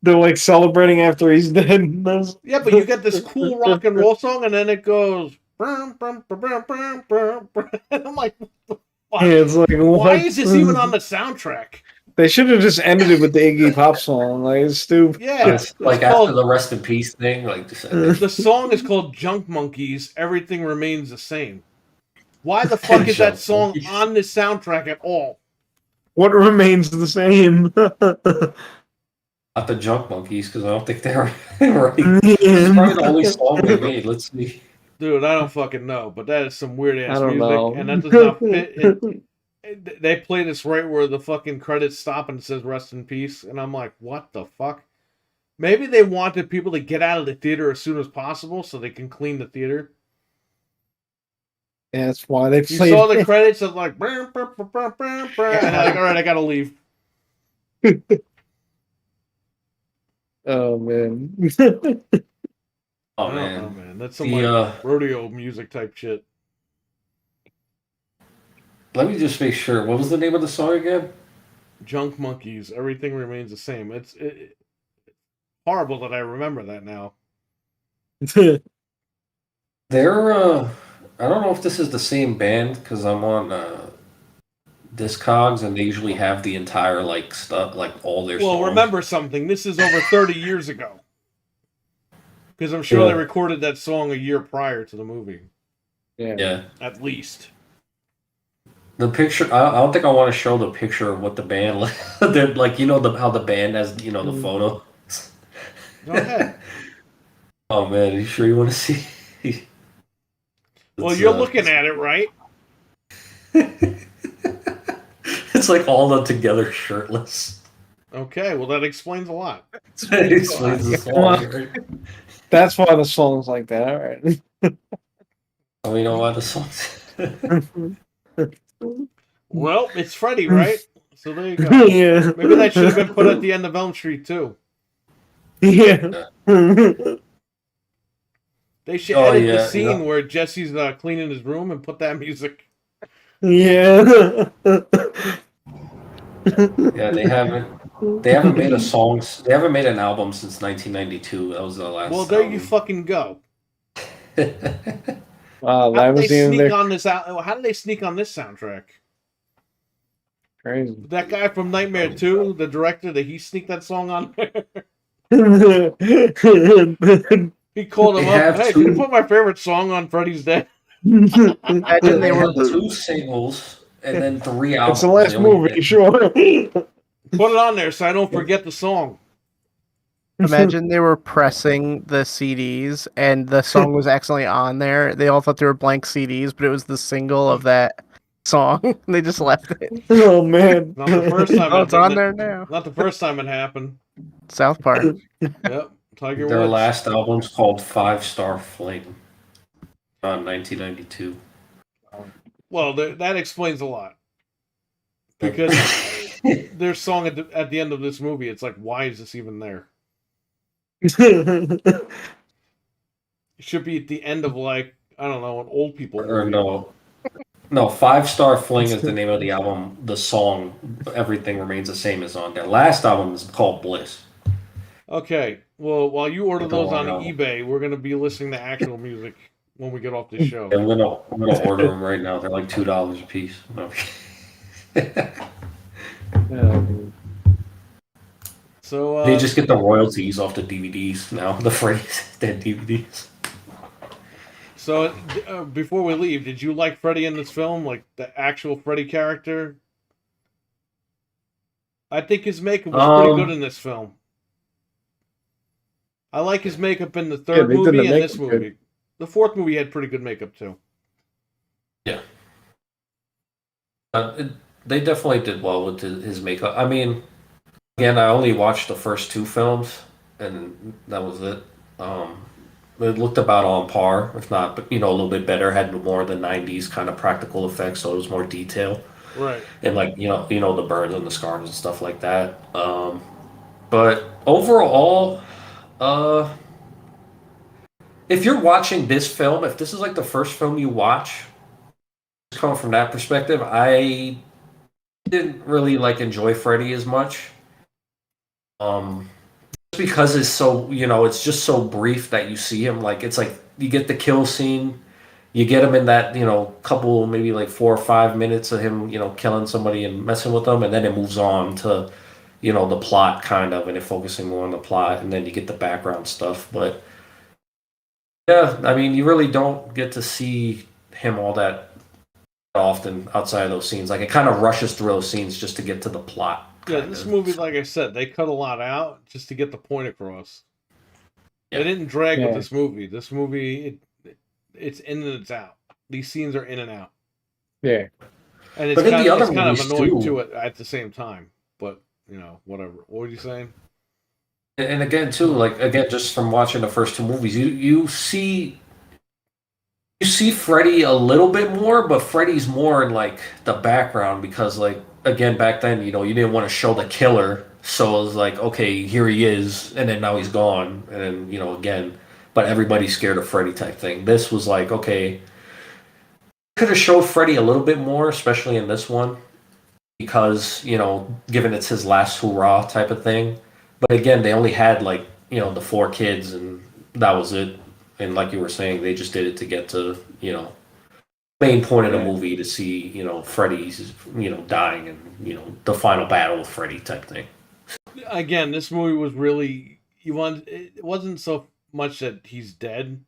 [SPEAKER 1] They're like celebrating after he's dead.
[SPEAKER 3] Yeah, but you get this cool rock and roll song, and then it goes, "Brum, brum, brum, brum, brum, brum, brum," and I'm like, what the fuck?
[SPEAKER 1] Yeah, it's like,
[SPEAKER 3] Why
[SPEAKER 1] what?
[SPEAKER 3] is this even on the soundtrack?
[SPEAKER 1] They should have just ended it with the Iggy Pop song. Like, it's stupid.
[SPEAKER 3] Yeah,
[SPEAKER 2] It's like
[SPEAKER 3] called-
[SPEAKER 2] after the rest in peace thing, like just end it.
[SPEAKER 3] the song is called Junk Monkeys, Everything Remains the Same. Why the fuck is that
[SPEAKER 2] Junk
[SPEAKER 3] song
[SPEAKER 2] Monkeys.
[SPEAKER 3] on this soundtrack at all?
[SPEAKER 1] What remains the same?
[SPEAKER 2] Not the Junk Monkeys, because I don't think they're right. It's probably the only song they made. Let's see.
[SPEAKER 3] Dude, I don't fucking know, but that is some weird
[SPEAKER 1] I
[SPEAKER 3] ass
[SPEAKER 1] don't
[SPEAKER 3] music,
[SPEAKER 1] know.
[SPEAKER 3] and that does not fit. They play this right where the fucking credits stop and it says "Rest in Peace," and I'm like, what the fuck? Maybe they wanted people to get out of the theater as soon as possible so they can clean the theater.
[SPEAKER 1] Yeah, that's why they
[SPEAKER 3] You
[SPEAKER 1] played.
[SPEAKER 3] saw the credits of like, "Brr, brr, brr, brr, brr, brr," and I'm like, all right, I gotta leave.
[SPEAKER 1] Oh man.
[SPEAKER 2] Oh
[SPEAKER 3] I don't know,
[SPEAKER 2] man.
[SPEAKER 3] man. That's some
[SPEAKER 2] The,
[SPEAKER 3] like rodeo music type shit.
[SPEAKER 2] let me just make sure. What was the name of the song again?
[SPEAKER 3] Junk Monkeys, Everything Remains the Same. It's horrible that I remember that now.
[SPEAKER 2] They're I don't know if this is the same band because I'm on Discogs and they usually have the entire like stuff, like all their
[SPEAKER 3] Well,
[SPEAKER 2] songs.
[SPEAKER 3] remember something. This is over 30 years ago. Because I'm sure
[SPEAKER 2] Yeah.
[SPEAKER 3] they recorded that song a year prior to the movie,
[SPEAKER 2] Yeah.
[SPEAKER 3] at least.
[SPEAKER 2] The picture, I don't think I want to show the picture of what the band, they're like, you know, how the band has, you know, the photo.
[SPEAKER 3] Go ahead.
[SPEAKER 2] Oh man, are you sure you want to see?
[SPEAKER 3] Well,
[SPEAKER 2] It's,
[SPEAKER 3] you're looking at it, right?
[SPEAKER 2] It's like all them together shirtless.
[SPEAKER 3] Okay, well, that explains a lot.
[SPEAKER 2] It explains the song, right?
[SPEAKER 1] That's why the song's like that. All right.
[SPEAKER 2] Oh, you know why the song's.
[SPEAKER 3] Well, it's Freddy, right? So there you go.
[SPEAKER 1] Yeah.
[SPEAKER 3] Maybe that should have been put at the end of Elm Street, too.
[SPEAKER 1] Yeah.
[SPEAKER 3] They should
[SPEAKER 2] Oh,
[SPEAKER 3] edit the
[SPEAKER 2] yeah,
[SPEAKER 3] scene
[SPEAKER 2] yeah.
[SPEAKER 3] where Jesse's cleaning his room and put that music.
[SPEAKER 1] Yeah.
[SPEAKER 2] Yeah, they haven't. They haven't made a song. They haven't made an album since 1992. That was the last.
[SPEAKER 3] Well, there you
[SPEAKER 2] album.
[SPEAKER 3] fucking go.
[SPEAKER 1] Wow,
[SPEAKER 3] How
[SPEAKER 1] that
[SPEAKER 3] did they
[SPEAKER 1] was the end
[SPEAKER 3] sneak
[SPEAKER 1] there.
[SPEAKER 3] on this out? How did they sneak on this soundtrack?
[SPEAKER 1] Crazy.
[SPEAKER 3] That guy from Nightmare 2, the director, did he sneak that song on there? He called him
[SPEAKER 2] They
[SPEAKER 3] up.
[SPEAKER 2] have
[SPEAKER 3] Hey,
[SPEAKER 2] two-
[SPEAKER 3] can you put my favorite song on Freddy's Dead?
[SPEAKER 4] Imagine
[SPEAKER 2] They
[SPEAKER 4] they were
[SPEAKER 2] have 2 singles and then 3 albums.
[SPEAKER 1] It's the last
[SPEAKER 2] They only
[SPEAKER 1] movie,
[SPEAKER 2] did-
[SPEAKER 1] sure.
[SPEAKER 3] Put it on there so I don't forget the song.
[SPEAKER 4] imagine they were pressing the CDs and the song was accidentally on there. They all thought they were blank CDs, but it was the single of that song. They just left it.
[SPEAKER 1] Oh man.
[SPEAKER 3] Not the first time.
[SPEAKER 4] Oh, it's on there now.
[SPEAKER 3] Not the first time it happened.
[SPEAKER 4] South Park.
[SPEAKER 3] Yep. Tiger
[SPEAKER 2] Their
[SPEAKER 3] Woods.
[SPEAKER 2] last album's called 5-Star Flame. 1992.
[SPEAKER 3] Well, that explains a lot. Because their song at the end of this movie, it's like, why is this even there? It should be at the end of, like, I don't know, an old people
[SPEAKER 2] Or
[SPEAKER 3] movie.
[SPEAKER 2] no, 5-Star Fling is the name of the album. The song Everything Remains the Same is on their last album is called Bliss.
[SPEAKER 3] Okay, well, while you order
[SPEAKER 2] It's a
[SPEAKER 3] those
[SPEAKER 2] long
[SPEAKER 3] on
[SPEAKER 2] album.
[SPEAKER 3] eBay, we're going to be listening to actual music when we get off this show.
[SPEAKER 2] I'm gonna order them right now. They're like $2 a piece. No.
[SPEAKER 3] So,
[SPEAKER 2] They just get the royalties off the DVDs now. The Freddy's Dead DVDs.
[SPEAKER 3] So, before we leave, did you like Freddy in this film? Like, the actual Freddy character? I think his makeup was pretty good in this film. I like his makeup in the third
[SPEAKER 1] they did the
[SPEAKER 3] movie and this
[SPEAKER 1] makeup good.
[SPEAKER 3] movie. The fourth movie had pretty good makeup, too.
[SPEAKER 2] Yeah. They definitely did well with his makeup. I mean, again, I only watched the first 2 films, and that was it. It looked about on par, if not, but a little bit better. Had more of the '90s kind of practical effects, so it was more detail
[SPEAKER 3] Right.
[SPEAKER 2] and like the burns and the scars and stuff like that. But overall, if you're watching this film, if this is like the first film you watch, coming from that perspective, I didn't really like enjoy Freddy as much. Just because it's so it's just so brief that you see him. Like it's like you get the kill scene, you get him in that couple maybe like 4 or 5 minutes of him killing somebody and messing with them, and then it moves on to the plot kind of, and it focusing more on the plot, and then you get the background stuff. But yeah, I mean, you really don't get to see him all that often outside of those scenes. Like it kind of rushes through those scenes just to get to the plot.
[SPEAKER 3] Yeah,
[SPEAKER 2] kind
[SPEAKER 3] this
[SPEAKER 2] of.
[SPEAKER 3] movie, like I said, they cut a lot out just to get the point across.
[SPEAKER 2] Yeah.
[SPEAKER 3] They didn't drag with
[SPEAKER 1] Yeah.
[SPEAKER 3] this movie. This movie, it's in and it's out. These scenes are in and out.
[SPEAKER 1] Yeah.
[SPEAKER 3] And it's
[SPEAKER 2] But in
[SPEAKER 3] kind,
[SPEAKER 2] the
[SPEAKER 3] of,
[SPEAKER 2] other
[SPEAKER 3] it's kind of
[SPEAKER 2] movies,
[SPEAKER 3] annoying
[SPEAKER 2] too.
[SPEAKER 3] to it at the same time. But, whatever. What were you saying?
[SPEAKER 2] And again, too, like just from watching the first 2 movies, you see Freddy a little bit more, but Freddy's more in like the background because, like, again, back then, you didn't want to show the killer, so it was like, okay, here he is, and then now he's gone, and then again, but everybody's scared of Freddy type thing. This was like, okay, could have showed Freddy a little bit more, especially in this one, because given it's his last hurrah type of thing. But again, they only had like the 4 kids, and that was it. And like you were saying, they just did it to get to main point of the movie to see Freddy's dying and the final battle with Freddy type thing.
[SPEAKER 3] Again, this movie was really... It wasn't so much that he's dead.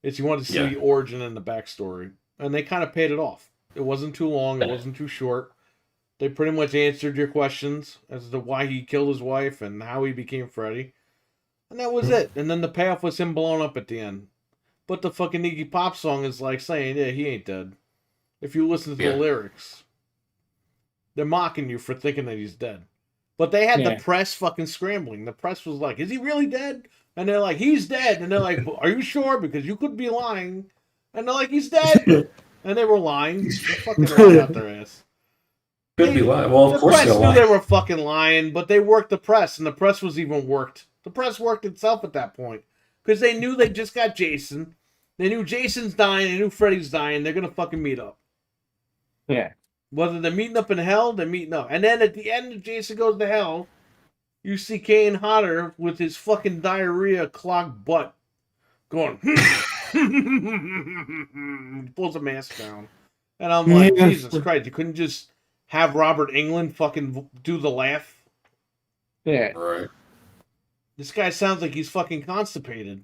[SPEAKER 3] It's you wanted to see
[SPEAKER 2] Yeah.
[SPEAKER 3] the origin and the backstory. And they kind of paid it off. It wasn't too long. It
[SPEAKER 2] Yeah.
[SPEAKER 3] wasn't too short. They pretty much answered your questions as to why he killed his wife and how he became Freddy. And that was it. And then the payoff was him blown up at the end. But the fucking Iggy Pop song is like saying, yeah, he ain't dead. If you listen to
[SPEAKER 2] Yeah.
[SPEAKER 3] the lyrics, they're mocking you for thinking that he's dead. But they had
[SPEAKER 1] Yeah.
[SPEAKER 3] the press fucking scrambling. The press was like, is he really dead? And they're like, he's dead. And they're like, are you sure? Because you could be lying. And they're like, he's dead. And they were lying. They're fucking lying out their ass.
[SPEAKER 2] Could be lying. Well,
[SPEAKER 3] The
[SPEAKER 2] of course
[SPEAKER 3] press
[SPEAKER 2] they're
[SPEAKER 3] knew
[SPEAKER 2] lying.
[SPEAKER 3] they were fucking lying, but they worked the press, and the press was even worked. The press worked itself at that point. Because they knew they just got Jason. They knew Jason's dying, they knew Freddy's dying, they're gonna fucking meet up.
[SPEAKER 1] Yeah.
[SPEAKER 3] Whether they're meeting up in hell, they're meeting up. And then at the end, if Jason goes to hell, You see Kane Hodder with his fucking diarrhea clogged butt going, pulls a mask down. And I'm like,
[SPEAKER 1] Yeah.
[SPEAKER 3] Jesus Christ, you couldn't just have Robert Englund fucking do the laugh?
[SPEAKER 1] Yeah.
[SPEAKER 2] Right.
[SPEAKER 3] This guy sounds like he's fucking constipated.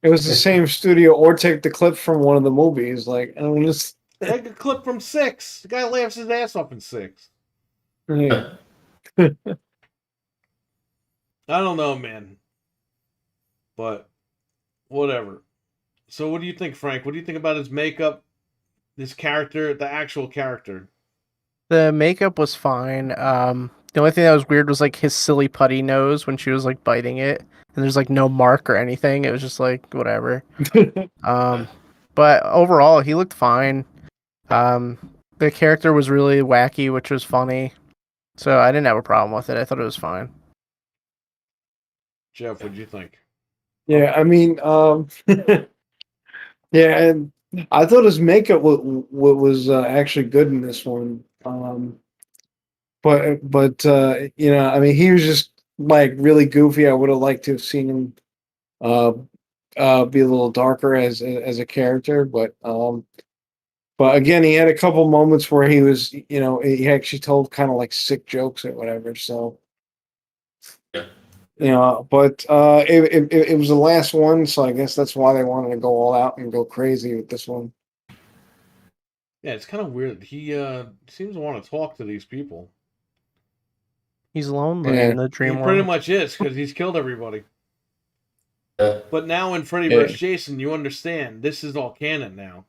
[SPEAKER 1] It was the same studio, or take the clip from one of the movies. Like, I don't just.
[SPEAKER 3] Take a clip from 6. The guy laughs his ass off in 6.
[SPEAKER 1] Yeah.
[SPEAKER 3] I don't know, man. But whatever. So what do you think, Frank? What do you think about his makeup, his character, the actual character?
[SPEAKER 4] The makeup was fine. The only thing that was weird was like his silly putty nose when she was like biting it, and there's like no mark or anything. It was just like whatever. But overall, he looked fine. The character was really wacky, which was funny. So I didn't have a problem with it. I thought it was fine.
[SPEAKER 3] Jeff, what do you think?
[SPEAKER 1] Yeah, I mean, yeah, and I thought his makeup was actually good in this one. But you know, I mean, he was just like really goofy. I would have liked to have seen him uh be a little darker as a character, but again, he had a couple moments where he was, you know, he actually told kind of like sick jokes or whatever. So
[SPEAKER 2] Yeah.
[SPEAKER 1] you know, but it was the last one, so I guess that's why they wanted to go all out and go crazy with this one.
[SPEAKER 3] Yeah, it's kind of weird. He seems to want to talk to these people.
[SPEAKER 4] He's lonely
[SPEAKER 1] Yeah.
[SPEAKER 4] in the
[SPEAKER 3] He
[SPEAKER 4] dream
[SPEAKER 3] pretty
[SPEAKER 4] world.
[SPEAKER 3] much is, because he's killed everybody.
[SPEAKER 2] Yeah.
[SPEAKER 3] But now in Freddy
[SPEAKER 1] Yeah.
[SPEAKER 3] vs. Jason, you understand this is all canon now.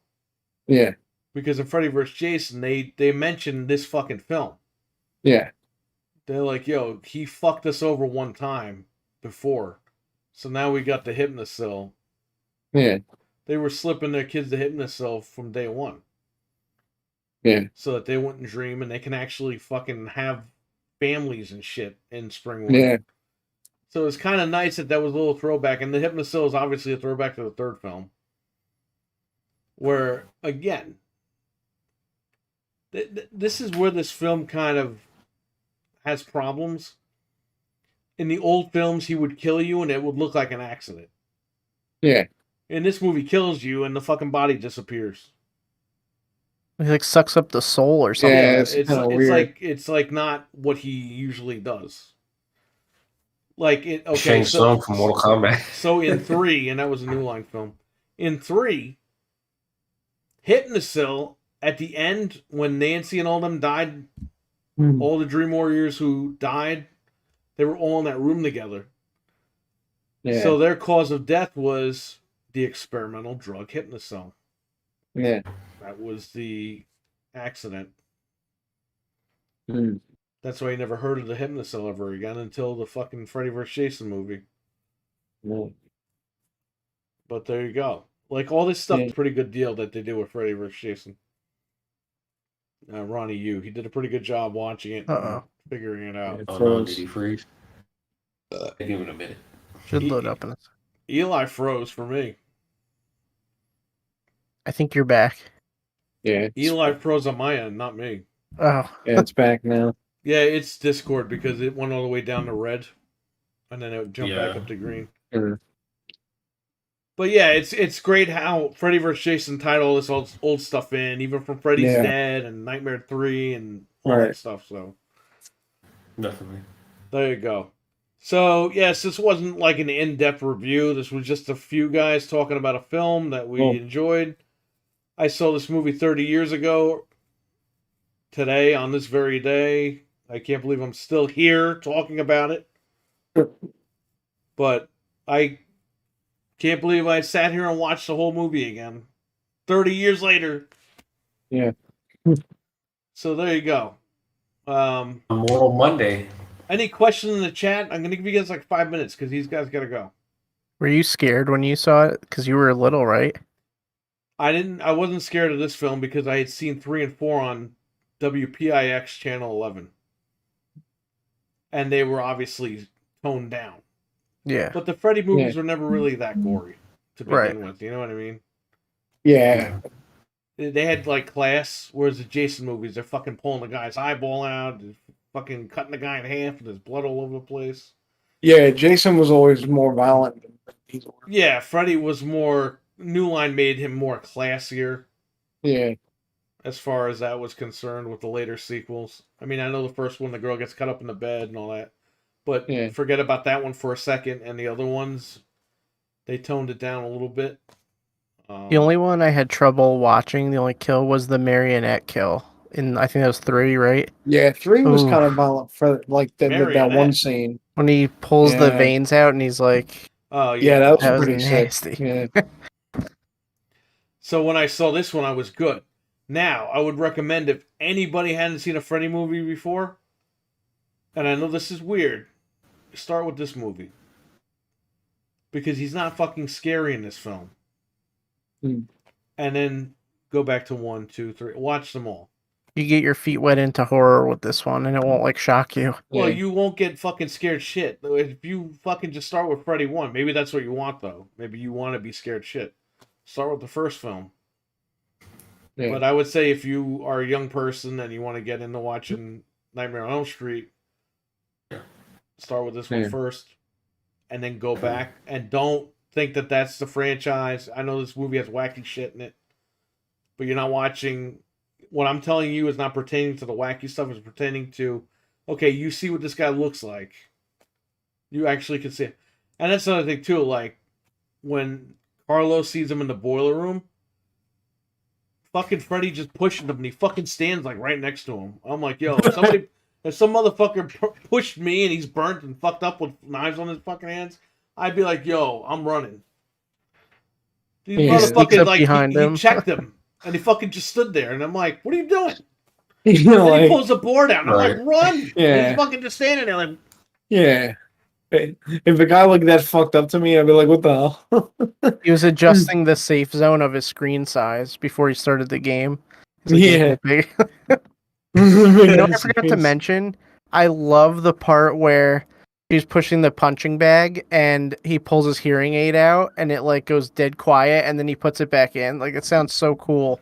[SPEAKER 1] Yeah,
[SPEAKER 3] Because in Freddy vs. Jason, they mentioned this fucking film.
[SPEAKER 1] yeah,
[SPEAKER 3] They're like, yo, he fucked us over one time before. So now we got the Hypnosil.
[SPEAKER 1] yeah,
[SPEAKER 3] They were slipping their kids the Hypnosil from day one.
[SPEAKER 1] yeah,
[SPEAKER 3] So that they wouldn't dream and they can actually fucking have families and shit in Springwood.
[SPEAKER 1] yeah,
[SPEAKER 3] So it's kind of nice that was a little throwback. And the Hypnosil is obviously a throwback to the third film. Where, again, this is where this film kind of has problems. In the old films, he would kill you and it would look like an accident.
[SPEAKER 1] yeah,
[SPEAKER 3] In this movie, kills you and the fucking body disappears.
[SPEAKER 4] He like sucks up the soul or something.
[SPEAKER 1] Yeah, it's kinda weird.
[SPEAKER 3] It's like not what he usually does. Like it. Okay,
[SPEAKER 2] Shang Tsung from Mortal Kombat.
[SPEAKER 3] So in 3, and that was a New Line film. In 3, Hypnosil at the end when Nancy and all them died, all the Dream Warriors who died, they were all in that room together.
[SPEAKER 1] Yeah,
[SPEAKER 3] So their cause of death was the experimental drug Hypnosil.
[SPEAKER 1] yeah.
[SPEAKER 3] That was the accident.
[SPEAKER 1] Mm.
[SPEAKER 3] That's why I never heard of the Hypnosil ever again until the fucking Freddy vs. Jason movie.
[SPEAKER 1] Yeah.
[SPEAKER 3] But there you go. Like, all this stuff
[SPEAKER 1] Yeah.
[SPEAKER 3] is a pretty good deal that they do with Freddy vs. Jason. Ronnie Yu, he did a pretty good job watching it and figuring it out.
[SPEAKER 2] Oh no, did he freeze? Give him a minute.
[SPEAKER 4] Should load up in a second.
[SPEAKER 3] Eli froze for me.
[SPEAKER 4] I think you're back.
[SPEAKER 1] Yeah,
[SPEAKER 3] Eli froze on my end, not me.
[SPEAKER 4] Oh,
[SPEAKER 1] yeah, it's back now.
[SPEAKER 3] Yeah, it's Discord because it went all the way down to red. And then it would jump back
[SPEAKER 2] Yeah.
[SPEAKER 3] up to green.
[SPEAKER 1] Mm.
[SPEAKER 3] But yeah, it's great how Freddy vs. Jason tied all this old stuff in, even from Freddy's
[SPEAKER 1] Yeah.
[SPEAKER 3] Dead and Nightmare 3 and all
[SPEAKER 1] Right.
[SPEAKER 3] that stuff. So
[SPEAKER 2] Definitely.
[SPEAKER 3] there you go. So yes, this wasn't like an in-depth review. This was just a few guys talking about a film that we
[SPEAKER 1] Cool.
[SPEAKER 3] enjoyed. I saw this movie 30 years ago. Today, on this very day, I can't believe I'm still here talking about it. But I can't believe I sat here and watched the whole movie again. 30 years later.
[SPEAKER 1] Yeah.
[SPEAKER 3] So there you go.
[SPEAKER 2] Mortal Monday.
[SPEAKER 3] Any questions in the chat? I'm going to give you guys like 5 minutes because these guys got to go.
[SPEAKER 4] were you scared when you saw it? Because you were little, right?
[SPEAKER 3] I wasn't scared of this film because I had seen 3 and 4 on WPIX channel 11. And they were obviously toned down.
[SPEAKER 4] Yeah.
[SPEAKER 3] But the Freddy movies were never really that gory to begin
[SPEAKER 4] Right.
[SPEAKER 3] with, you know what I mean?
[SPEAKER 1] Yeah,
[SPEAKER 3] They had like class, whereas the Jason movies, they're fucking pulling the guy's eyeball out, fucking cutting the guy in half and there's blood all over the place.
[SPEAKER 1] Yeah, Jason was always more violent than these were.
[SPEAKER 3] Yeah, Freddy was more. New Line made him more classier
[SPEAKER 1] Yeah,
[SPEAKER 3] as far as that was concerned with the later sequels. I mean, I know the first one, the girl gets cut up in the bed and all that, but
[SPEAKER 1] yeah.
[SPEAKER 3] forget about that one for a second. And the other ones, they toned it down a little bit.
[SPEAKER 4] The only one I had trouble watching, the only kill was the marionette kill. I think that was 3, right?
[SPEAKER 1] Yeah, 3 was
[SPEAKER 4] Ooh.
[SPEAKER 1] kind of violent for like that one
[SPEAKER 3] Marionette.
[SPEAKER 1] scene.
[SPEAKER 4] When he pulls the
[SPEAKER 1] Yeah.
[SPEAKER 4] veins out and he's like,
[SPEAKER 3] Oh
[SPEAKER 1] Yeah,
[SPEAKER 3] yeah,
[SPEAKER 1] that was
[SPEAKER 4] that was
[SPEAKER 1] pretty sick.
[SPEAKER 4] nasty.
[SPEAKER 1] Yeah.
[SPEAKER 3] So when I saw this one, I was good. Now, I would recommend if anybody hadn't seen a Freddy movie before, and I know this is weird, start with this movie. Because he's not fucking scary in this film.
[SPEAKER 1] Hmm.
[SPEAKER 3] And then go back to 1, 2, 3. Watch them all.
[SPEAKER 4] You get your feet wet into horror with this one, and it won't like shock you.
[SPEAKER 3] Well,
[SPEAKER 1] Yeah.
[SPEAKER 3] you won't get fucking scared shit. If you fucking just start with Freddy 1, maybe that's what you want, though. Maybe you want to be scared shit. Start with the first film.
[SPEAKER 1] Yeah.
[SPEAKER 3] But I would say if you are a young person and you want to get into watching Nightmare on Elm Street, start with this one
[SPEAKER 1] Yeah.
[SPEAKER 3] first, and then go back. And don't think that that's the franchise. I know this movie has wacky shit in it, but you're not watching. What I'm telling you is not pertaining to the wacky stuff. It's pertaining to, okay, you see what this guy looks like. You actually can see it. And that's another thing, too. Like, when Carlos sees him in the boiler room, fucking Freddy just pushes him and he fucking stands like right next to him. I'm like, yo, if some motherfucker pushed me and he's burnt and fucked up with knives on his fucking hands, I'd be like, yo, I'm running. These
[SPEAKER 1] Yeah.
[SPEAKER 4] Sneaks
[SPEAKER 3] motherfuckers,
[SPEAKER 4] up
[SPEAKER 3] like,
[SPEAKER 4] behind
[SPEAKER 3] he
[SPEAKER 4] him.
[SPEAKER 3] checked him and he fucking just stood there. And I'm like, what are you doing?
[SPEAKER 1] You know,
[SPEAKER 3] And he
[SPEAKER 1] like,
[SPEAKER 3] pulls the board out and I'm
[SPEAKER 2] Right.
[SPEAKER 3] like, run. And
[SPEAKER 1] Yeah.
[SPEAKER 3] he's fucking just standing there like,
[SPEAKER 1] yeah. If a guy looked that fucked up to me, I'd be like, what the hell?
[SPEAKER 4] He was adjusting the safe zone of his screen size before he started the game. He's like,
[SPEAKER 1] Yeah.
[SPEAKER 4] "Make it big." You know what I forgot to mention? I love the part where he's pushing the punching bag and he pulls his hearing aid out and it like goes dead quiet and then he puts it back in. Like it sounds so cool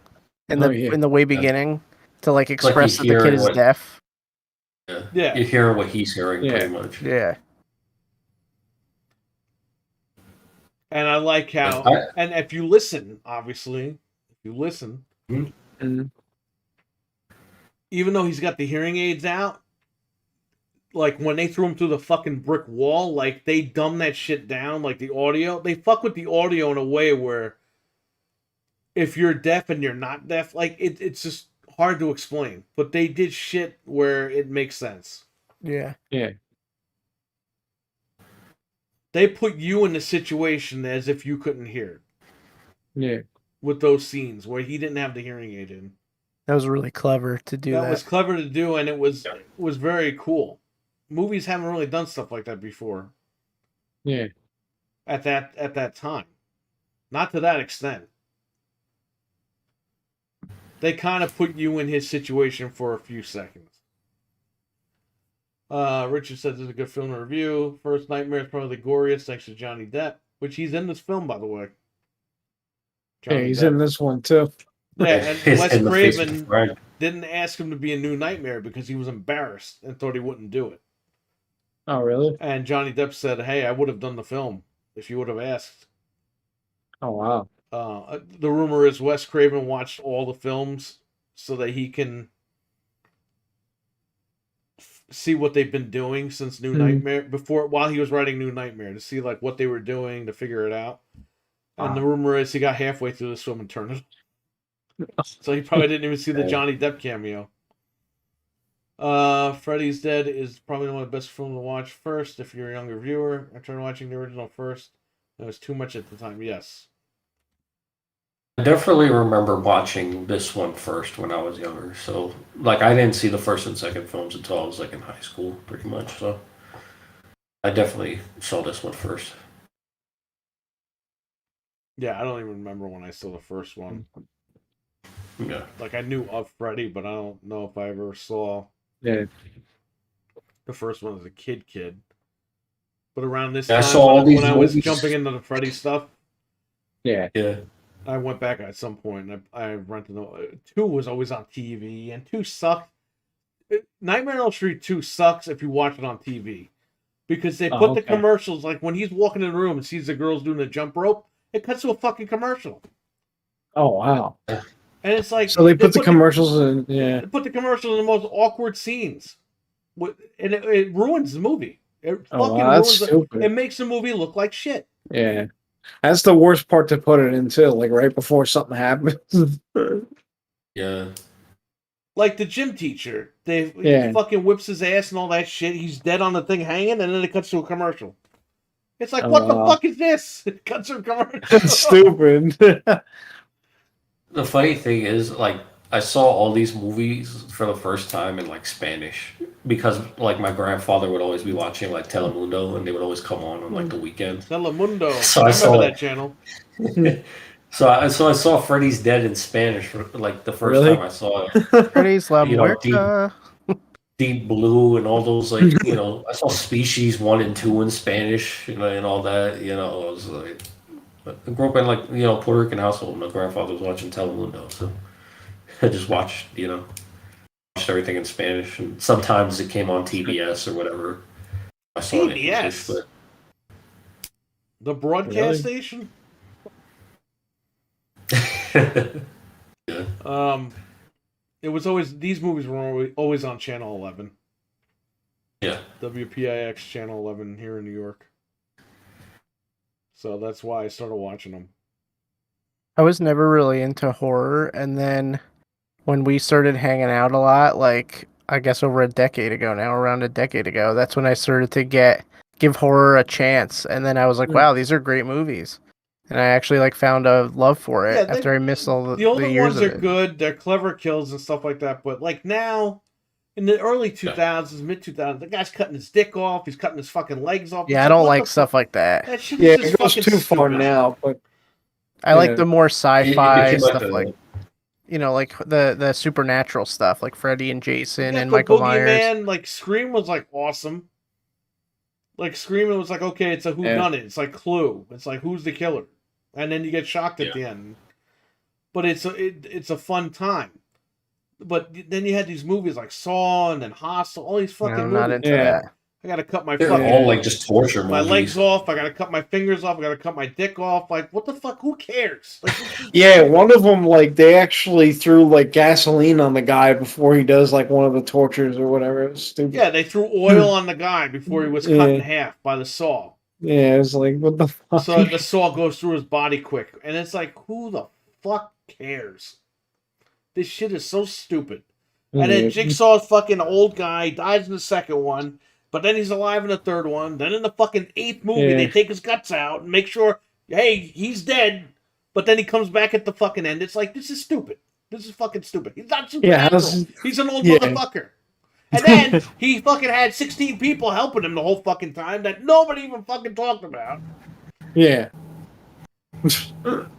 [SPEAKER 4] in
[SPEAKER 1] Oh,
[SPEAKER 4] the
[SPEAKER 1] yeah.
[SPEAKER 4] in the way beginning to like
[SPEAKER 2] you
[SPEAKER 4] express that the
[SPEAKER 2] hear
[SPEAKER 4] kid is
[SPEAKER 2] what-
[SPEAKER 4] deaf.
[SPEAKER 3] Yeah.
[SPEAKER 2] You're hearing what he's hearing,
[SPEAKER 1] Yeah.
[SPEAKER 2] pretty much.
[SPEAKER 4] Yeah.
[SPEAKER 3] and I like how, and if you listen, obviously, if you listen,
[SPEAKER 1] Mhm.
[SPEAKER 3] even though he's got the hearing aids out, like when they threw him through the fucking brick wall, like they dumb that shit down, like the audio. They fuck with the audio in a way where if you're deaf and you're not deaf, like it's just hard to explain. But they did shit where it makes sense.
[SPEAKER 4] Yeah.
[SPEAKER 1] Yeah.
[SPEAKER 3] They put you in the situation as if you couldn't hear it
[SPEAKER 1] Yeah.
[SPEAKER 3] with those scenes where he didn't have the hearing aid in.
[SPEAKER 4] That was really clever to do
[SPEAKER 3] That
[SPEAKER 4] that.
[SPEAKER 3] was clever to do, and it was very cool. Movies haven't really done stuff like that before.
[SPEAKER 1] Yeah.
[SPEAKER 3] At that time, not to that extent. They kind of put you in his situation for a few seconds. Richard says it's a good film to review. First Nightmare is probably the goriest, thanks to Johnny Depp, which he's in this film, by the way.
[SPEAKER 1] Yeah, he's in this one too.
[SPEAKER 3] Yeah, and
[SPEAKER 2] He's
[SPEAKER 3] Wes
[SPEAKER 2] in the face of
[SPEAKER 3] Craven
[SPEAKER 2] Fred.
[SPEAKER 3] didn't ask him to be a new Nightmare because he was embarrassed and thought he wouldn't do it.
[SPEAKER 1] Oh, really?
[SPEAKER 3] And Johnny Depp said, "Hey, I would have done the film if you would have asked."
[SPEAKER 1] Oh, wow.
[SPEAKER 3] The rumor is Wes Craven watched all the films so that he can see what they've been doing since New Nightmare while he was writing New Nightmare, to see like what they were doing to figure it out. And the rumor is he got halfway through this film and turned it. So he probably didn't even see the Johnny Depp cameo. Freddy's Dead is probably one of the best films to watch first if you're a younger viewer. I tried watching the original first. It was too much at the time. Yes.
[SPEAKER 2] I definitely remember watching this one first when I was younger. So, like, I didn't see the first and second films until I was, like, in high school, pretty much. So, I definitely saw this one first.
[SPEAKER 3] Yeah, I don't even remember when I saw the first one.
[SPEAKER 2] Yeah.
[SPEAKER 3] Like, I knew of Freddy, but I don't know if I ever saw
[SPEAKER 1] Yeah.
[SPEAKER 3] the first one as a kid. But around this
[SPEAKER 2] Yeah, I
[SPEAKER 3] time,
[SPEAKER 2] saw all these
[SPEAKER 3] when I was
[SPEAKER 2] movies.
[SPEAKER 3] jumping into the Freddy stuff,
[SPEAKER 1] Yeah.
[SPEAKER 2] Yeah.
[SPEAKER 3] I went back at some point and I rented the 2 was always on TV and 2 sucked. Nightmare on Elm Street 2 sucks if you watch it on TV. Because they
[SPEAKER 1] Oh,
[SPEAKER 3] put the
[SPEAKER 1] okay.
[SPEAKER 3] commercials, like when he's walking in the room and sees the girls doing the jump rope, it cuts to a fucking commercial.
[SPEAKER 1] Oh wow!
[SPEAKER 3] And it's like
[SPEAKER 1] So they put the commercials in. Yeah.
[SPEAKER 3] They put the commercials in the most awkward scenes. And it ruins the movie. It
[SPEAKER 1] Oh
[SPEAKER 3] fucking
[SPEAKER 1] wow, that's
[SPEAKER 3] ruins
[SPEAKER 1] stupid.
[SPEAKER 3] it makes the movie look like shit.
[SPEAKER 1] Yeah, that's the worst part to put it into. Like right before something happens.
[SPEAKER 2] Yeah.
[SPEAKER 3] Like the gym teacher. He
[SPEAKER 1] Yeah.
[SPEAKER 3] fucking whips his ass and all that shit. He's dead on the thing hanging, and then it cuts to a commercial. It's like,
[SPEAKER 1] Oh,
[SPEAKER 3] what the
[SPEAKER 1] wow.
[SPEAKER 3] fuck is this? It cuts to a commercial.
[SPEAKER 1] That's stupid.
[SPEAKER 2] The funny thing is, like, I saw all these movies for the first time in like Spanish because like my grandfather would always be watching like Telemundo, and they would always come on like the weekends.
[SPEAKER 3] Telemundo.
[SPEAKER 2] So
[SPEAKER 3] I
[SPEAKER 2] I
[SPEAKER 3] remember
[SPEAKER 2] saw
[SPEAKER 3] that
[SPEAKER 2] it.
[SPEAKER 3] channel.
[SPEAKER 2] So I saw Freddy's Dead in Spanish for like the first
[SPEAKER 1] Really?
[SPEAKER 2] time I saw it.
[SPEAKER 4] Freddy's La
[SPEAKER 2] You know,
[SPEAKER 4] Muerta.
[SPEAKER 2] Deep Blue and all those, like, you know, I saw Species 1 and 2 in Spanish, you know, and all that, you know. I was like, I grew up in like, you know, Puerto Rican household. My grandfather was watching Telemundo, so I just watched, you know, watched everything in Spanish, and sometimes it came on TBS or whatever. I saw it in English,
[SPEAKER 3] TBS?
[SPEAKER 2] but
[SPEAKER 3] The broadcast
[SPEAKER 1] Really?
[SPEAKER 3] station?
[SPEAKER 2] yeah,
[SPEAKER 3] It was always, these movies were always on Channel 11.
[SPEAKER 2] yeah.
[SPEAKER 3] WPIX Channel 11 here in New York. So that's why I started watching them.
[SPEAKER 4] I was never really into horror, and then when we started hanging out a lot, like I guess over a decade ago now, around a decade ago, that's when I started to give horror a chance, and then I was like,
[SPEAKER 1] Mm.
[SPEAKER 4] wow, these are great movies. And I actually like found a love for it
[SPEAKER 3] Yeah,
[SPEAKER 4] after I missed all
[SPEAKER 3] The older
[SPEAKER 4] the years
[SPEAKER 3] ones
[SPEAKER 4] of
[SPEAKER 3] are
[SPEAKER 4] it.
[SPEAKER 3] good. They're clever kills and stuff like that. But like now, in the early 2000s, mid 2000s, the guy's cutting his dick off. He's cutting his fucking legs off.
[SPEAKER 4] Yeah,
[SPEAKER 3] It's
[SPEAKER 4] I don't
[SPEAKER 3] what
[SPEAKER 4] like
[SPEAKER 3] the
[SPEAKER 4] stuff
[SPEAKER 3] fuck?
[SPEAKER 4] like that.
[SPEAKER 3] That shit
[SPEAKER 1] Yeah,
[SPEAKER 3] is just
[SPEAKER 1] it goes
[SPEAKER 3] fucking
[SPEAKER 1] too far
[SPEAKER 3] stupid.
[SPEAKER 1] now, but
[SPEAKER 4] I like
[SPEAKER 1] yeah.
[SPEAKER 4] the more
[SPEAKER 2] It
[SPEAKER 4] sci-fi
[SPEAKER 2] became like
[SPEAKER 4] stuff, like like the supernatural stuff, like Freddy and Jason
[SPEAKER 3] Yeah,
[SPEAKER 4] and
[SPEAKER 3] but
[SPEAKER 4] Michael Myers.
[SPEAKER 3] Boogeyman, like Scream was like awesome. Like Scream, it was like, okay, it's a whodunit. It's like Clue. It's like, who's the killer? And then you get shocked at the end. But it's a fun time. But then you had these movies like Saw and then Hostel, all these
[SPEAKER 4] No,
[SPEAKER 3] fucking
[SPEAKER 4] I'm not
[SPEAKER 3] movies.
[SPEAKER 4] into
[SPEAKER 1] Yeah.
[SPEAKER 4] that.
[SPEAKER 3] I gotta cut my
[SPEAKER 2] They're
[SPEAKER 3] fucking
[SPEAKER 2] all like just torture
[SPEAKER 3] my
[SPEAKER 2] movies.
[SPEAKER 3] legs off. I gotta cut my fingers off. I gotta cut my dick off. Like, what the fuck? Who cares? Like,
[SPEAKER 1] yeah, one of them like they actually threw like gasoline on the guy before he does like one of the tortures or whatever. It was stupid.
[SPEAKER 3] yeah, they threw oil on the guy before he was cut in
[SPEAKER 1] Yeah.
[SPEAKER 3] half by the saw.
[SPEAKER 1] Yeah, it's like what the fuck.
[SPEAKER 3] So the saw goes through his body quick, and it's like, who the fuck cares? This shit is so stupid. And then Jigsaw's fucking old guy dies in the second one, but then he's alive in the third one. Then in the fucking eighth movie, they take his guts out and make sure, hey, he's dead. But then he comes back at the fucking end. It's like, this is stupid. This is fucking stupid. He's not supernatural. He's an old motherfucker. And then he fucking had 16 people helping him the whole fucking time that nobody even fucking talked about.
[SPEAKER 1] Yeah.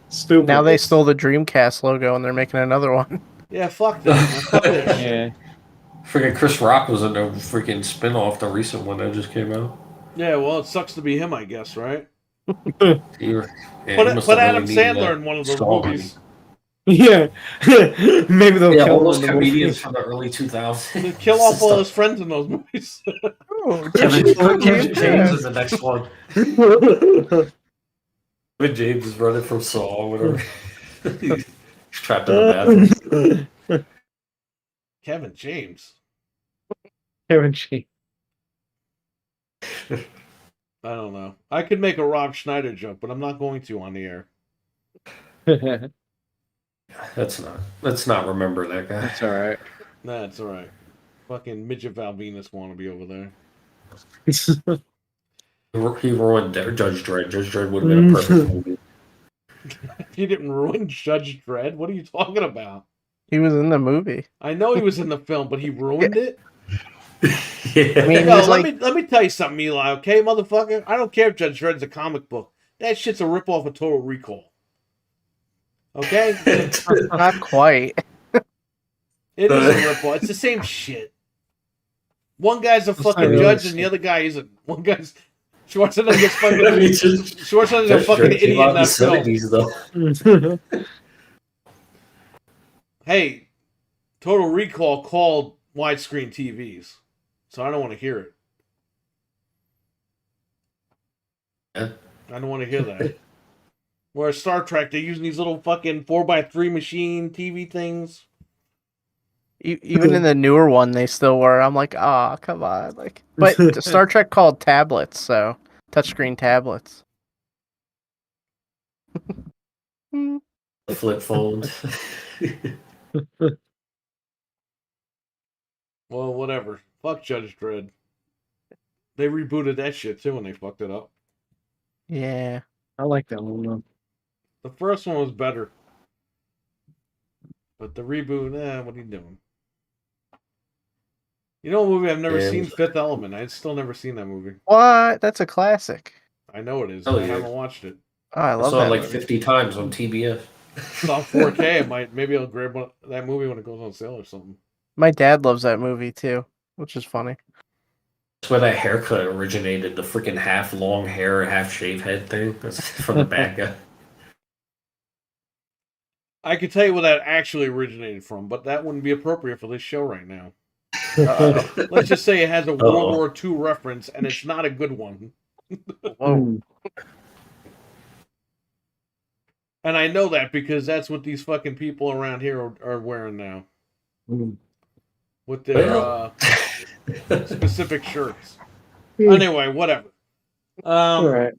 [SPEAKER 1] Stupid.
[SPEAKER 4] Now they stole the Dreamcast logo and they're making another one.
[SPEAKER 3] Yeah, fuck that. Fuck that shit.
[SPEAKER 1] Yeah.
[SPEAKER 2] Freaking Chris Rock was in a freaking spin-off, the recent one that just came out.
[SPEAKER 3] Yeah, well, it sucks to be him, I guess, right?
[SPEAKER 2] He
[SPEAKER 3] Put
[SPEAKER 2] must have
[SPEAKER 3] Adam
[SPEAKER 2] really needed
[SPEAKER 3] Sandler
[SPEAKER 2] that
[SPEAKER 3] in one of those
[SPEAKER 2] strong
[SPEAKER 3] movies.
[SPEAKER 1] Yeah. Maybe they'll
[SPEAKER 2] Yeah,
[SPEAKER 1] kill
[SPEAKER 2] all
[SPEAKER 1] him
[SPEAKER 2] those
[SPEAKER 1] in the
[SPEAKER 2] comedians
[SPEAKER 1] movie.
[SPEAKER 2] from the early 2000s.
[SPEAKER 3] To kill off all his friends in those movies.
[SPEAKER 4] Oh,
[SPEAKER 2] Kevin James is the next one. Kevin James is running from Saw, whatever. He's trapped in the bathroom.
[SPEAKER 3] Kevin James.
[SPEAKER 1] Kevin James.
[SPEAKER 3] I don't know. I could make a Rob Schneider joke, but I'm not going to on the air.
[SPEAKER 2] Let's not remember that guy.
[SPEAKER 1] That's all right.
[SPEAKER 3] Nah, it's all right. Fucking midget Valvinus wannabe over there.
[SPEAKER 2] He ruined Judge Dredd. Judge Dredd would have been a perfect movie.
[SPEAKER 3] He didn't ruin Judge Dredd. What are you talking about?
[SPEAKER 4] he was in the movie.
[SPEAKER 3] I know he was in the film, but he ruined it.
[SPEAKER 2] Yeah.
[SPEAKER 4] I mean,
[SPEAKER 3] Yo,
[SPEAKER 4] he's
[SPEAKER 3] let me tell you something, Eli. Okay, motherfucker. I don't care if Judge Dredd's a comic book. That shit's a ripoff of Total Recall. Okay,
[SPEAKER 4] Not quite.
[SPEAKER 3] it is a ripoff. It's the same shit. One guy's a fucking
[SPEAKER 1] really
[SPEAKER 3] judge, and the other guy isn't. One guy's Schwarzenegger's fucking.
[SPEAKER 2] I mean, just-
[SPEAKER 3] Schwarzenegger's a
[SPEAKER 2] Judge
[SPEAKER 3] fucking
[SPEAKER 2] Dredd came
[SPEAKER 3] idiot
[SPEAKER 2] out
[SPEAKER 3] in
[SPEAKER 2] in the
[SPEAKER 3] that film.
[SPEAKER 2] 70s, though.
[SPEAKER 3] Hey, Total Recall called widescreen TVs, so I don't want to hear it.
[SPEAKER 2] Yeah.
[SPEAKER 3] I don't want to hear that. Whereas Star Trek, they're using these little fucking 4x3 machine TV things.
[SPEAKER 4] Even in the newer one, they still were. I'm like, oh, come on, like. But Star Trek called tablets, so touchscreen tablets.
[SPEAKER 2] Flip phones.
[SPEAKER 3] Well, whatever. Fuck Judge Dredd. They rebooted that shit too and they fucked it up.
[SPEAKER 4] Yeah.
[SPEAKER 1] I like that one though.
[SPEAKER 3] The first one was better. But the reboot, what are you doing? You know a movie I've never
[SPEAKER 2] Yeah.
[SPEAKER 3] seen? Fifth Element. I've still never seen that movie.
[SPEAKER 4] What? That's a classic.
[SPEAKER 3] I know it is.
[SPEAKER 2] Oh,
[SPEAKER 3] But I
[SPEAKER 2] yeah.
[SPEAKER 3] haven't watched it.
[SPEAKER 4] Oh, I
[SPEAKER 2] I
[SPEAKER 4] love
[SPEAKER 2] saw
[SPEAKER 4] that
[SPEAKER 2] it like
[SPEAKER 4] movie.
[SPEAKER 2] 50 times on TBS.
[SPEAKER 3] It's on 4K. Maybe I'll grab that movie when it goes on sale or something.
[SPEAKER 4] My dad loves that movie too, which is funny.
[SPEAKER 2] That's where that haircut originated. The freaking half long hair, half shave head thing. That's from the bad guy.
[SPEAKER 3] I could tell you where that actually originated from, but that wouldn't be appropriate for this show right now. Let's just say it has a World War II reference, and it's not a good one.
[SPEAKER 4] Whoa.
[SPEAKER 3] And I know that because that's what these fucking people around here are wearing now. With their specific shirts. Anyway, whatever.
[SPEAKER 1] All right.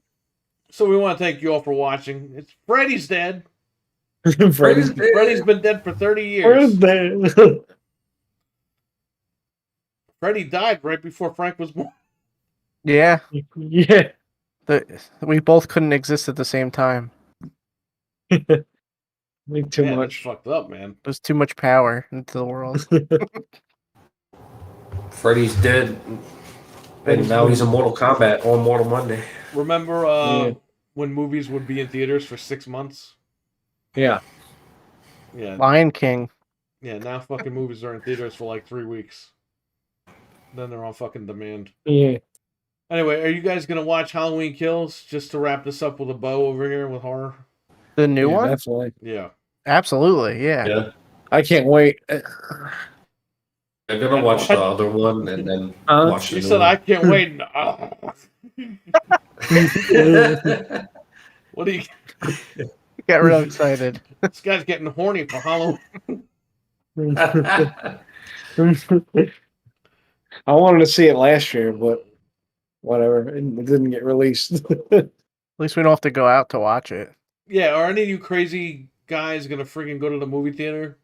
[SPEAKER 3] So we want to thank you all for watching. It's Freddy's dead.
[SPEAKER 1] Freddy's
[SPEAKER 3] Freddy's been dead for 30 years.
[SPEAKER 1] dead.
[SPEAKER 3] Freddy died right before Frank was born.
[SPEAKER 4] Yeah.
[SPEAKER 1] Yeah.
[SPEAKER 4] We both couldn't exist at the same time.
[SPEAKER 1] Make too
[SPEAKER 3] Man, that's
[SPEAKER 1] much.
[SPEAKER 3] fucked up, man.
[SPEAKER 4] There's too much power into the world.
[SPEAKER 2] Freddy's dead. And now he's in Mortal Kombat on Mortal Monday.
[SPEAKER 3] Remember when movies would be in theaters for 6 months?
[SPEAKER 1] Yeah.
[SPEAKER 3] Yeah.
[SPEAKER 4] Lion King.
[SPEAKER 3] Yeah, now fucking movies are in theaters for like 3 weeks. Then they're on fucking demand.
[SPEAKER 1] Yeah.
[SPEAKER 3] Anyway, are you guys going to watch Halloween Kills just to wrap this up with a bow over here with horror?
[SPEAKER 4] The new one?
[SPEAKER 1] Definitely.
[SPEAKER 3] Yeah.
[SPEAKER 4] Absolutely, yeah.
[SPEAKER 2] Yeah.
[SPEAKER 1] I can't wait.
[SPEAKER 2] I'm gonna watch the other one and then watch the
[SPEAKER 3] You
[SPEAKER 2] new
[SPEAKER 3] said
[SPEAKER 2] one.
[SPEAKER 3] I can't wait. What do you...
[SPEAKER 4] Got real excited.
[SPEAKER 3] This guy's getting horny for Halloween.
[SPEAKER 1] I wanted to see it last year, but whatever. It didn't get released.
[SPEAKER 4] At least we don't have to go out to watch it.
[SPEAKER 3] Yeah, are any of you crazy guys going to freaking go to the movie theater?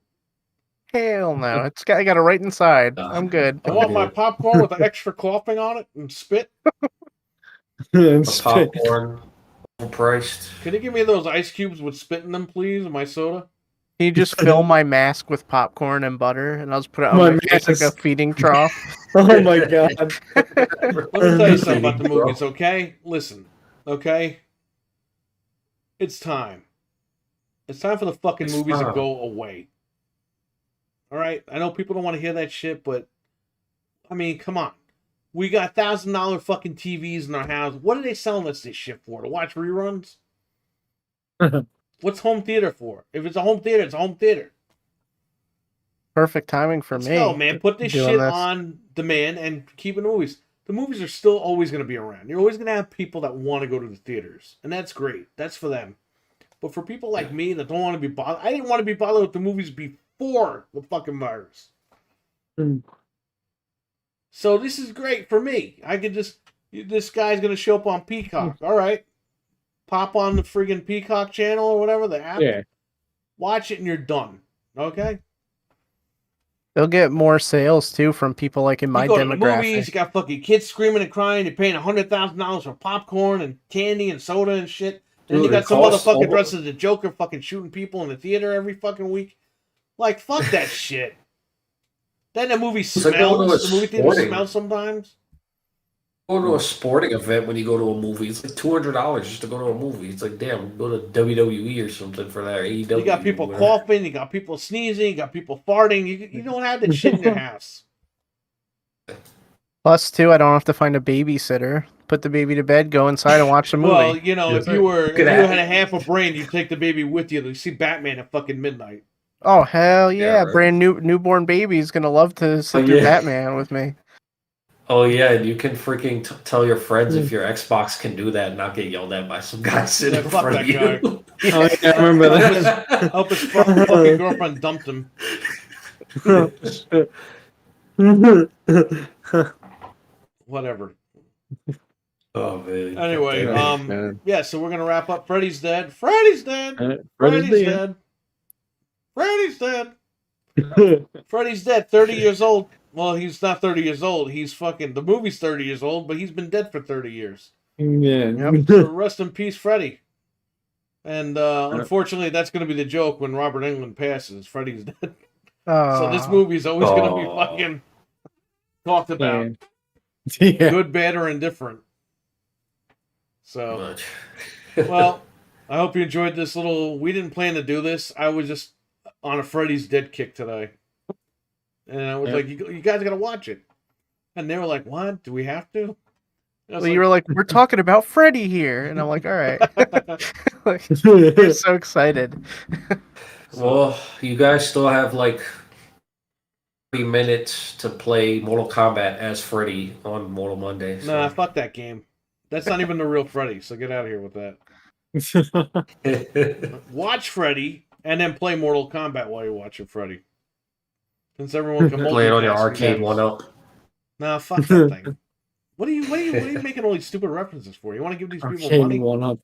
[SPEAKER 4] Hell no. I got it right inside. I'm good.
[SPEAKER 3] I want my popcorn with the extra coughing on it and spit.
[SPEAKER 1] And
[SPEAKER 2] The popcorn, overpriced.
[SPEAKER 3] Can you give me those ice cubes with spit in them, please, and my soda?
[SPEAKER 4] Can you just fill my mask with popcorn and butter, and I'll just put it on
[SPEAKER 1] My
[SPEAKER 4] my face like a
[SPEAKER 1] mask.
[SPEAKER 4] feeding trough?
[SPEAKER 1] Oh my god.
[SPEAKER 3] Let me tell you something about the movies, okay? Listen, okay? It's time. It's time for the fucking
[SPEAKER 2] It's
[SPEAKER 3] movies to
[SPEAKER 2] time.
[SPEAKER 3] go away. All right? I know people don't want to hear that shit, but I mean, come on. We got $1,000 fucking TVs in our house. What are they selling us this shit for? To watch reruns? What's home theater for? If it's a home theater, it's a home theater.
[SPEAKER 4] Perfect timing for
[SPEAKER 3] Let's
[SPEAKER 4] me.
[SPEAKER 3] go, man. Put this
[SPEAKER 4] doing
[SPEAKER 3] shit
[SPEAKER 4] this.
[SPEAKER 3] on demand and keep it movies. The movies are still always going to be around. You're always going to have people that want to go to the theaters. And that's great. That's for them. But for people like me that don't want to be bothered, I didn't want to be bothered with the movies before the fucking virus.
[SPEAKER 1] Mm.
[SPEAKER 3] So this is great for me. I could just, this guy's going to show up on Peacock. All right. Pop on the friggin' Peacock channel or whatever, the app.
[SPEAKER 1] Yeah.
[SPEAKER 3] Watch it and you're done. Okay?
[SPEAKER 4] They'll get more sales too from people like in my
[SPEAKER 3] you go to the
[SPEAKER 4] demographic.
[SPEAKER 3] movies, you got fucking kids screaming and crying. You're paying $100,000 for popcorn and candy and soda and shit. And
[SPEAKER 2] Dude,
[SPEAKER 3] you got
[SPEAKER 2] it
[SPEAKER 3] some
[SPEAKER 2] costs
[SPEAKER 3] motherfucker
[SPEAKER 2] almost-
[SPEAKER 3] dressed as the Joker fucking shooting people in the theater every fucking week. Like, fuck that shit. Then the movie
[SPEAKER 2] like going to a
[SPEAKER 3] smells. The movie theater
[SPEAKER 2] sporting-
[SPEAKER 3] smells sometimes.
[SPEAKER 2] Go to a sporting event when you go to a movie. It's like $200 just to go to a movie. It's like, damn, go to WWE or something for that. Or AEW.
[SPEAKER 3] You got people
[SPEAKER 2] whatever.
[SPEAKER 3] coughing. You got people sneezing. You got people farting. You don't have that shit in your house.
[SPEAKER 4] Plus, too, I don't have to find a babysitter. Put the baby to bed, go inside and watch the movie.
[SPEAKER 3] Well, you know,
[SPEAKER 2] Yes,
[SPEAKER 3] if you
[SPEAKER 2] sir.
[SPEAKER 3] were if you
[SPEAKER 2] Could
[SPEAKER 3] had
[SPEAKER 2] have-
[SPEAKER 3] a half a brain, you'd take the baby with you to see Batman at fucking midnight.
[SPEAKER 4] Oh hell
[SPEAKER 2] Yeah,
[SPEAKER 4] yeah!
[SPEAKER 2] right.
[SPEAKER 4] Brand new newborn baby's gonna love to sit
[SPEAKER 2] Oh,
[SPEAKER 4] through
[SPEAKER 2] yeah.
[SPEAKER 4] Batman with me.
[SPEAKER 2] Oh yeah, and you can freaking tell your friends if your Xbox can do that and not get yelled at by some guy sitting
[SPEAKER 3] Yeah,
[SPEAKER 2] in
[SPEAKER 3] fuck
[SPEAKER 2] front
[SPEAKER 3] that
[SPEAKER 2] of you.
[SPEAKER 1] Oh yeah, I remember
[SPEAKER 3] I hope his fucking girlfriend dumped him.
[SPEAKER 1] that.
[SPEAKER 3] Whatever.
[SPEAKER 2] Oh man.
[SPEAKER 3] Anyway,
[SPEAKER 2] fuck that.
[SPEAKER 3] yeah, so we're gonna wrap up. Freddy's dead. Freddy's dead.
[SPEAKER 1] Freddy's
[SPEAKER 3] Freddy's
[SPEAKER 1] dead.
[SPEAKER 3] dead. Freddy's dead. Freddy's dead. 30 years old. Well, he's not 30 years old. He's fucking. The movie's 30 years old, but he's been dead for 30 years.
[SPEAKER 1] Yeah.
[SPEAKER 4] Yep.
[SPEAKER 3] So rest in peace, Freddy. And unfortunately, that's going to be the joke when Robert Englund passes. Freddy's dead. So this movie's always going to be
[SPEAKER 2] Aw.
[SPEAKER 3] fucking talked about.
[SPEAKER 1] Yeah.
[SPEAKER 3] Good, bad, or indifferent. So,
[SPEAKER 2] Much.
[SPEAKER 3] well, I hope you enjoyed this little. We didn't plan to do this. I was just on a Freddy's dead kick today. And I was
[SPEAKER 1] Yep.
[SPEAKER 3] like, you guys got to watch it. And they were like, what? Do we have to? I was
[SPEAKER 4] Well, you were like, "We're talking about Freddy here," and I'm like, "All right." Like, you're so excited.
[SPEAKER 2] Well, you guys still have like 3 minutes to play Mortal Kombat as Freddy on Mortal Monday. So.
[SPEAKER 3] Nah, fuck that game. That's not even the real Freddy, so get out of here with that. Watch Freddy, and then play Mortal Kombat while you're watching Freddy. Since everyone can
[SPEAKER 2] Play it on your
[SPEAKER 3] multitask
[SPEAKER 2] arcade
[SPEAKER 3] games.
[SPEAKER 2] one up.
[SPEAKER 3] Nah, fuck that thing. What are you making all these stupid references for? You want to give these people money?
[SPEAKER 1] Arcade one up.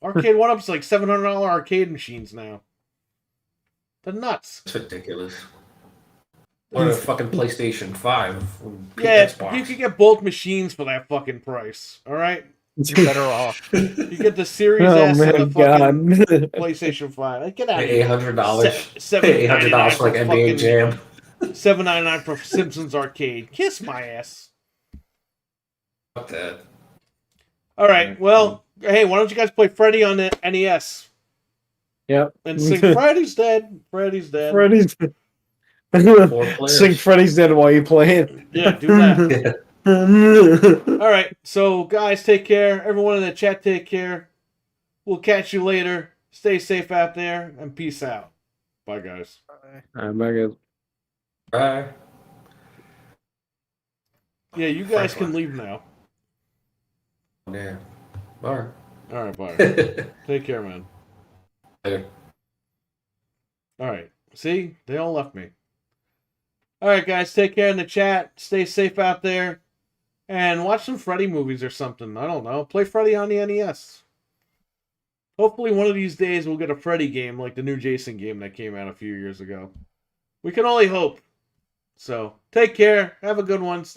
[SPEAKER 3] Arcade one-up's like $700 arcade machines now. They're nuts.
[SPEAKER 2] It's ridiculous. Or a fucking PlayStation 5.
[SPEAKER 3] Yeah,
[SPEAKER 2] Xbox.
[SPEAKER 3] you could get both machines for that fucking price. All right,
[SPEAKER 4] You're better off.
[SPEAKER 3] you get the Series
[SPEAKER 1] Oh
[SPEAKER 3] S and the
[SPEAKER 1] man,
[SPEAKER 3] fucking
[SPEAKER 1] God.
[SPEAKER 3] PlayStation 5. Like, get out of here.
[SPEAKER 2] $800.
[SPEAKER 3] $7.99
[SPEAKER 2] $800 for like
[SPEAKER 3] for
[SPEAKER 2] NBA
[SPEAKER 3] fucking-
[SPEAKER 2] Jam.
[SPEAKER 3] $7.99 for Simpsons Arcade. Kiss my ass.
[SPEAKER 2] Fuck that.
[SPEAKER 3] All right, well, hey, why don't you guys play Freddy on the NES
[SPEAKER 1] Yep.
[SPEAKER 3] and sing "Freddy's Dead"? Freddy's dead.
[SPEAKER 1] Freddy's.
[SPEAKER 2] 4 players.
[SPEAKER 1] Sing Freddy's Dead while you play it.
[SPEAKER 3] Yeah, do that.
[SPEAKER 2] Yeah.
[SPEAKER 3] All right, so guys, take care. Everyone in the chat, take care. We'll catch you later. Stay safe out there, and peace out. Bye, guys.
[SPEAKER 1] Alright, bye guys.
[SPEAKER 2] Bye.
[SPEAKER 3] Yeah, you guys can leave now.
[SPEAKER 2] Yeah. All
[SPEAKER 3] All right, bye.
[SPEAKER 2] right.
[SPEAKER 3] Take care, man.
[SPEAKER 2] Later.
[SPEAKER 3] All right. See, they all left me. All right, guys, take care in the chat. Stay safe out there. And watch some Freddy movies or something. I don't know. Play Freddy on the NES. Hopefully one of these days we'll get a Freddy game like the new Jason game that came out a few years ago. We can only hope. So, take care. Have a good one.